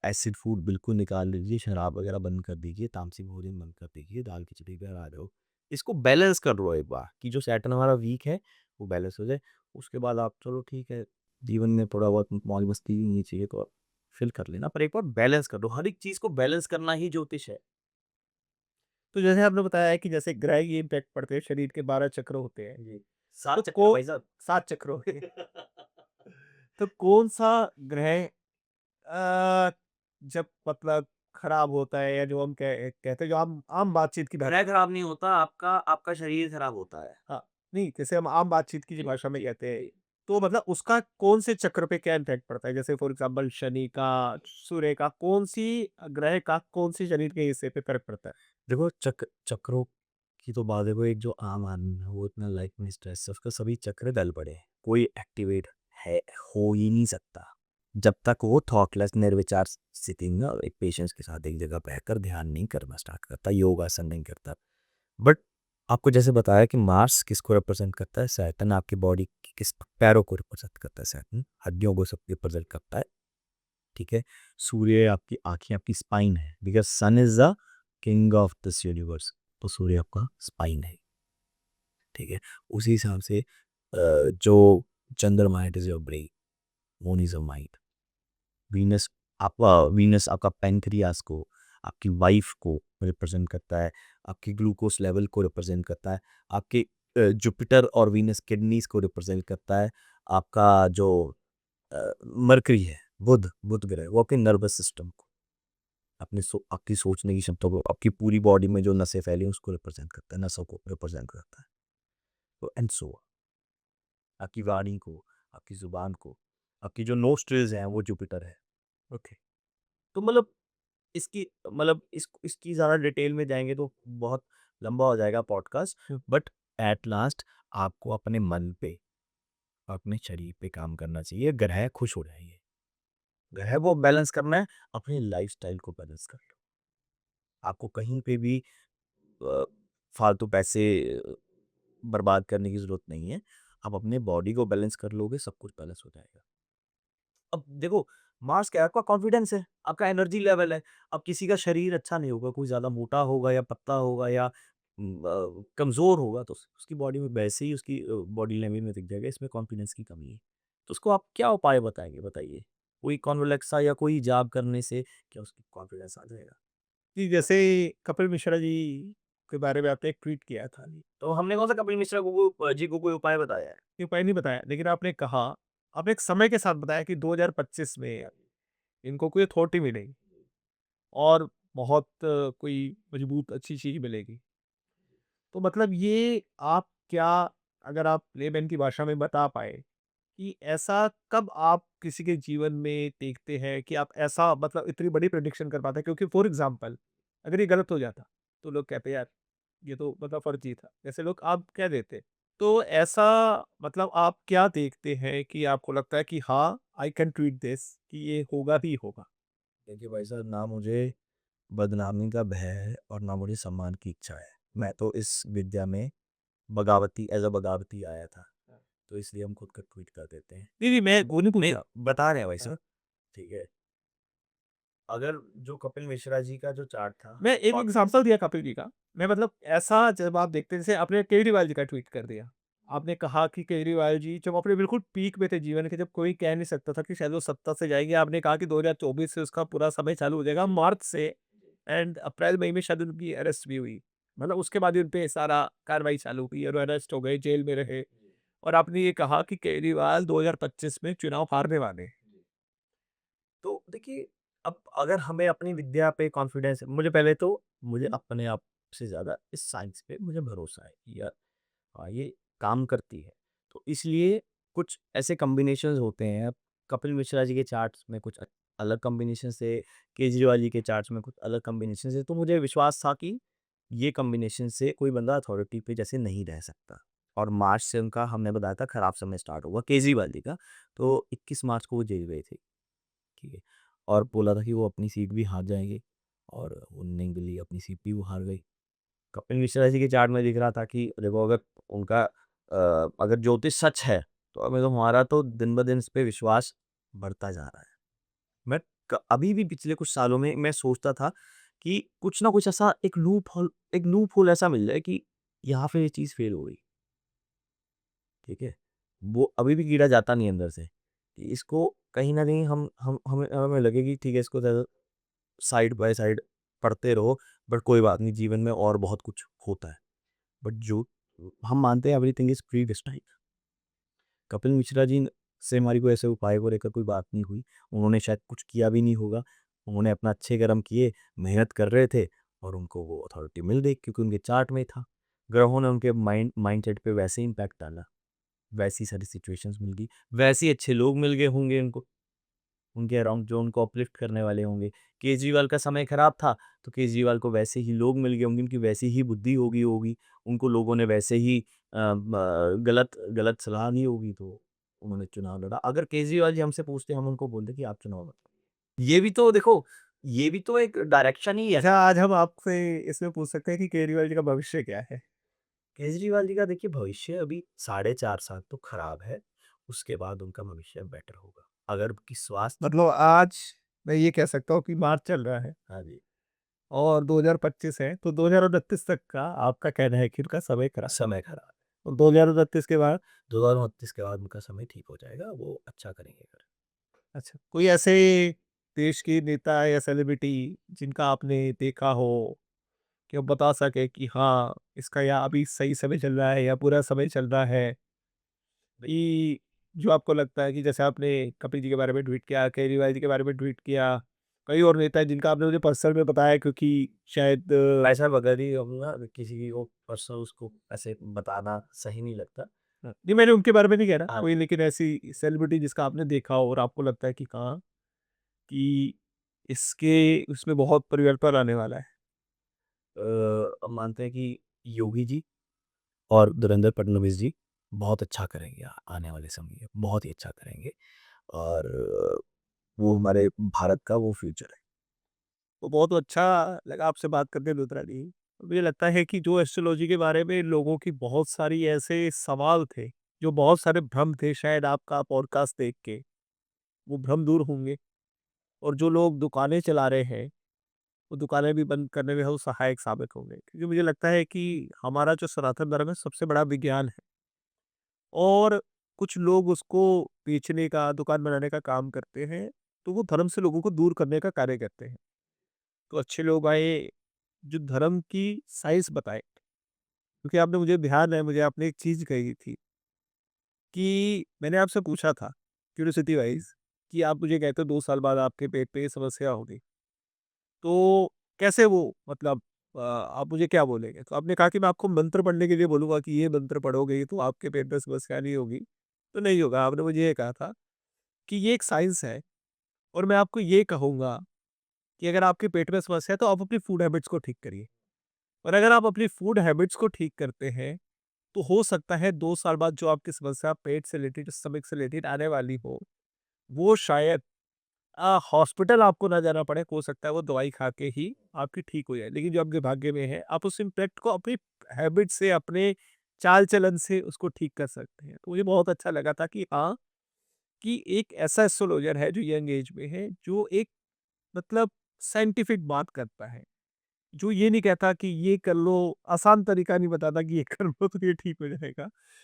एसिड फूड बिल्कुल निकाल लीजिए, शराब वगैरह बंद कर दीजिए, तामसिक भोजन बंद कर दीजिए, दाल खिचड़ी पे आ जाओ। इसको बैलेंस कर लो एक बार कि जो सैटर्न हमारा वीक है वो बैलेंस हो जाए। उसके बाद आप चलो ठीक है, जीवन में थोड़ा बहुत मौज मस्ती भी नहीं चाहिए तो फिल कर लेना, पर एक बार बैलेंस कर दो, हर एक चीज़ को बैलेंस करना ही ज्योतिष है। तो जैसे आपने बताया है कि जैसे ग्रह के इम्पैक्ट पड़ते हैं, शरीर के 12 चक्र होते हैं। जी। 7 तो चक्कर भाई साहब। 7 चक्र होते हैं। तो कौन-सा ग्रह जब मतलब खराब होता है, या जो हम कहते हैं, जो आम आम बातचीत की भाषा। ग्रह खराब नहीं होता, आपका आपका शरीर खराब होता है। हाँ, नहीं, जैसे हम आम बातचीत की जो जी, भाषा में जी, कहते हैं, जी। तो मतलब उसका कौन से चक्र पे क्या इम्पैक्ट पड़ता है? जैसे फॉर एग्ज़ाम्पल शनि का, सूर्य का, कौन-सी ग्रह का कौन-सी शरीर के हिस्से पे फ़र्क पड़ता है? देखो चक्रों की तो बात है, वो एक जो आम आदमी है वो इतना लाइफ में स्ट्रेस है, उसका सभी चक्र दल पड़े हैं, कोई एक्टिवेट है हो ही नहीं सकता जब तक वो थॉटलेस निर्विचार स्थिति में और एक पेशेंस के साथ एक जगह बैठकर ध्यान नहीं करना स्टार्ट करता, योगासन नहीं करता। बट आपको जैसे बताया कि मार्स किसको रिप्रेजेंट करता है, सैटर्न आपकी बॉडी की किस पैरों को रिप्रेजेंट करता है, सैटर्न हड्डियों को सब रिप्रेजेंट करता है, ठीक है। सूर्य आपकी आँखें, आपकी स्पाइन है, because sun is the king of this universe, तो सूर्य आपका स्पाइन है, ठीक है। उसी हिसाब से जो चंद्रमा है, it is your brain, moon is your mind, Venus आपका पैंक्रियास को, आपकी वाइफ को रिप्रेजेंट करता है, आपके ग्लूकोज लेवल को रिप्रेजेंट करता है, आपके जुपिटर और वीनस किडनीज़ को रिप्रेजेंट करता है, आपका जो मरकरी है, बुध ग्रह, वो आपके नर्वस सिस्टम को, आपकी सोचने की क्षमता को, आपकी पूरी बॉडी में जो नसें फैली हैं उसको रिप्रेजेंट करता है, नसों को रिप्रेजेंट करता है। तो एंड सो ऑन, आपकी वाणी को, आपकी ज़ुबान को, आपकी जो नोस्ट्रिल्स हैं वो जुपिटर है। ओके। तो मतलब इसकी ज़्यादा डिटेल में जाएँगे तो बहुत लंबा हो जाएगा podcast, hmm. But at last आपको अपने मन पे, अपने शरीर पे काम करना चाहिए, ग्रह खुश हो जाएँगे। ग्रह को बैलेंस करना है, अपनी लाइफ़स्टाइल को बैलेंस कर लो। आपको कहीं पे भी अ, फालतू पैसे बर्बाद करने की ज़रूरत नहीं है। आप अपने बॉडी को बैलेंस कर लोगे, सब कुछ बैलेंस हो जाएगा। अब देखो, मार्स क्या है, आपका कॉन्फिडेंस है, आपका एनर्जी लेवल है। अब किसी का शरीर अच्छा नहीं होगा, कोई ज़्यादा मोटा होगा या पतला होगा या कमज़ोर होगा तो उसकी बॉडी में वैसे ही उसकी बॉडी लैंग्वेज में दिख जाएगा, इसमें कॉन्फिडेंस की कमी है। तो उसको आप क्या उपाय बताएँगे बताइए? कोई कॉन्वलेक्सा या कोई जाप करने से क्या उसकी कॉन्फिडेंस आ जाएगा? जी, जैसे कपिल मिश्रा जी के बारे में आपने एक ट्वीट किया था। तो हमने कौन सा कपिल मिश्रा जी को कोई उपाय बताया है? ये उपाय नहीं बताया, लेकिन आपने कहा, आपने एक समय के साथ बताया कि 2025 में इनको कोई अथॉरिटी मिलेगी और बहुत कोई मजबूत अच्छी चीज़ मिलेगी। तो मतलब ये आप क्या, अगर आप लेमैन की भाषा में बता पाएँ कि ऐसा कब आप किसी के जीवन में देखते हैं कि आप ऐसा मतलब इतनी बड़ी प्रेडिक्शन कर पाते हैं? क्योंकि फॉर एग्ज़ाम्पल अगर ये गलत हो जाता, तो लोग कहते यार ये तो मतलब फर्जी था। ऐसे लोग आप कह देते। तो ऐसा मतलब आप क्या देखते हैं कि आपको लगता है कि हाँ, आई कैन ट्वीट दिस कि ये होगा ही होगा? देखिए भाई साहब, ना मुझे बदनामी का भय है और ना मुझे सम्मान की इच्छा है। मैं तो इस विद्या में बगावती एज़ अ बगावती आया था। तो इसलिए हम खुद का ट्वीट कर देते हैं। नहीं, नहीं, मैं वो नहीं नहीं, पूछा। बता रहे हैं भाई हाँ। साहब, ठीक है। अगर जो कपिल मिश्रा जी का जो चार्ट था मैं एक और एग्ज़ाम्पल दिया कपिल जी का। मैं मतलब ऐसा जब आप देखते हैं जैसे आपने केजरीवाल जी का ट्वीट कर दिया। आपने कहा कि केजरीवाल जी जब अपने बिल्कुल पीक पे थे जीवन के, जब कोई कह नहीं सकता था कि शायद वो सत्ता से जाएँगे। आपने कहा कि 2024 से उसका पूरा समय चालू हो जाएगा, मार्च से, एंड अप्रैल-मई में शायद उनकी अरेस्ट भी हुई। मतलब उसके बाद ही उन पे सारा कार्रवाई चालू हुई और वो अरेस्ट हो गए, जेल में रहे। और आपने ये कहा कि केजरीवाल 2025 में चुनाव हारने वाले हैं। तो देखिए, अब अगर हमें अपनी विद्या पे कॉन्फिडेंस है, मुझे पहले तो मुझे अपने आप से ज़्यादा इस साइंस पे मुझे भरोसा है कि यार ये काम करती है। तो इसलिए कुछ ऐसे कॉम्बिनेशंस होते हैं, अब कपिल मिश्रा जी के चार्ट्स में कुछ अलग कॉम्बिनेशन थे, केजरीवाल जी के चार्ट्स में कुछ अलग कॉम्बिनेशन थे, तो मुझे विश्वास था कि ये कॉम्बिनेशन से कोई बंदा अथॉरिटी पे जैसे नहीं रह सकता। और मार्च से उनका हमने बताया था खराब समय स्टार्ट होगा केजरीवाल जी का, तो 21 मार्च को वो जेल गए थे। ठीक है। और बोला था कि वो अपनी सीट भी हार जाएँगे और वो नहीं मिली, अपनी सीट भी वो हार गई। कपिल मिश्रा जी के चार्ट में दिख रहा था कि देखो अगर उनका अगर ज्योतिष सच है, तो हमें तो हमारा तो दिन-ब-दिन इस पे विश्वास बढ़ता जा रहा है। मैं अभी भी पिछले कुछ सालों में मैं सोचता था कि कुछ ना कुछ ऐसा एक लूप होल ऐसा मिल जाए कि यहाँ पे ये चीज़ फेल हो गई, ठीक है? वो अभी भी कीड़ा जाता नहीं है अंदर से। कि इसको कहीं न कहीं हम हमें हमें लगे कि ठीक है इसको ज़्यादा साइड बाय साइड पढ़ते रहो, बट कोई बात नहीं, जीवन में और बहुत कुछ होता है। बट जो हम मानते हैं एवरीथिंग इज़ प्रीडिस्टाइन्ड। कपिल मिश्रा जी से हमारी कोई ऐसे उपाय को लेकर कोई बात नहीं हुई। उन्होंने शायद कुछ किया भी नहीं होगा। उन्होंने अपना अच्छे कर्म किए, मेहनत कर रहे थे और उनको वो अथॉरिटी मिल गई क्योंकि उनके चार्ट में था। ग्रहों ने उनके माइंडसेट पे वैसे ही इम्पैक्ट डाला, वैसी सारी सिचुएशंस मिल गई, वैसे ही अच्छे लोग मिल गए होंगे उनको। उनके अराउंड जो उनको अपलिफ्ट करने वाले होंगे। केजरीवाल का समय खराब था, तो केजरीवाल को वैसे ही लोग मिल गए होंगे, उनकी वैसी ही बुद्धि हो गई होगी, उनको लोगों ने वैसे ही गलत गलत सलाह दी होगी, तो उन्होंने चुनाव लड़ा। अगर केजरीवाल जी हमसे पूछते, हम उनको बोलते कि आप चुनाव लड़ो। ये भी तो देखो, ये भी तो एक डायरेक्शन ही है। अच्छा, आज हम आपसे इसमें पूछ सकते हैं कि केजरीवाल जी का भविष्य क्या है? केजरीवाल जी का देखिए भविष्य अभी साढ़े 4 साल तो खराब है, उसके बाद उनका भविष्य बेटर होगा। अगर उनकी स्वास्थ्य मतलब आज मैं ये कह सकता हूँ कि मार्च चल रहा है हाँ जी, और 2025 है, तो 2029 तक का आपका कहना है कि उनका समय खराब है। समय खराब। और 2029 के बाद 2029 के बाद उनका समय ठीक हो जाएगा, वो अच्छा करेंगे फिर। अच्छा, कोई ऐसे देश के नेता या सेलिब्रिटी जिनका आपने देखा हो कि वो बता सके कि हाँ, इसका या अभी सही समय चल रहा है या बुरा समय चल रहा है, कि जो आपको लगता है कि जैसे आपने कपिल जी के बारे में ट्वीट किया, केजरीवाल जी के बारे में ट्वीट किया, कई और नेता हैं जिनका आपने मुझे पर्सनल में बताया क्योंकि शायद पैसा वगैरह ही हम ना किसी की वो पर्सनल उसको ऐसे बताना सही नहीं लगता। नहीं, मैंने उनके बारे में नहीं कह रहा, हाँ कोई जी। लेकिन ऐसी सेलिब्रिटी जिसका आपने देखा हो और आपको लगता है कि हाँ, कि इसके उसमें बहुत परिवर्तन आने वाला है। हम मानते हैं कि योगी जी और देवेंद्र फडणवीस जी बहुत अच्छा करेंगे आने वाले समय में, बहुत ही अच्छा करेंगे और वो हमारे भारत का वो फ्यूचर है। तो बहुत अच्छा लगा आपसे बात करके लुत्रा जी। मुझे लगता है कि जो एस्ट्रोलॉजी के बारे में लोगों की बहुत सारी ऐसे सवाल थे, जो बहुत सारे भ्रम थे, शायद आपका पॉडकास्ट देख के वो भ्रम दूर होंगे और जो लोग दुकानें चला रहे हैं, वो दुकानें भी बंद करने में वो सहायक साबित होंगे। क्योंकि मुझे लगता है कि हमारा जो सनातन धर्म है सबसे बड़ा विज्ञान है और कुछ लोग उसको बेचने का, दुकान बनाने का काम करते हैं, तो वो धर्म से लोगों को दूर करने का कार्य करते हैं। तो अच्छे लोग आए जो धर्म की साइंस बताए। क्योंकि आपने मुझे ध्यान है, मुझे आपने एक चीज़ कही थी कि मैंने आपसे पूछा था क्यूरियोसिटी वाइज़ कि आप मुझे कहते हो 2 साल बाद आपके पेट पे ये समस्या होगी। तो कैसे वो मतलब आप मुझे क्या बोलेंगे? तो आपने कहा कि मैं आपको मंत्र पढ़ने के लिए बोलूँगा कि ये मंत्र पढ़ोगे तो आपके पेट में समस्या नहीं होगी। तो नहीं होगा, आपने मुझे ये कहा था कि ये एक साइंस है और मैं आपको ये कहूँगा कि अगर आपके पेट में समस्या है तो आप अपनी फूड हैबिट्स को ठीक करिए। और अगर आप अपनी फूड हैबिट्स को ठीक करते हैं, तो हो सकता है 2 साल बाद जो आपकी समस्या पेट से रिलेटेड, स्टमक से रिलेटेड आने वाली हो, वो शायद हॉस्पिटल आपको ना जाना पड़े, हो सकता है वो दवाई खा के ही आपकी ठीक हो जाए। लेकिन जो आपके भाग्य में है, आप उस इम्पैक्ट को अपनी हैबिट से, अपने चाल-चलन से उसको ठीक कर सकते हैं। तो मुझे बहुत अच्छा लगा था कि हाँ, कि एक ऐसा एस्ट्रोलॉजर है जो यंग एज में है, जो एक मतलब साइंटिफिक बात करता है। जो ये नहीं कहता कि ये कर लो, आसान तरीका नहीं बताता कि ये कर लो तो ये ठीक हो जाएगा।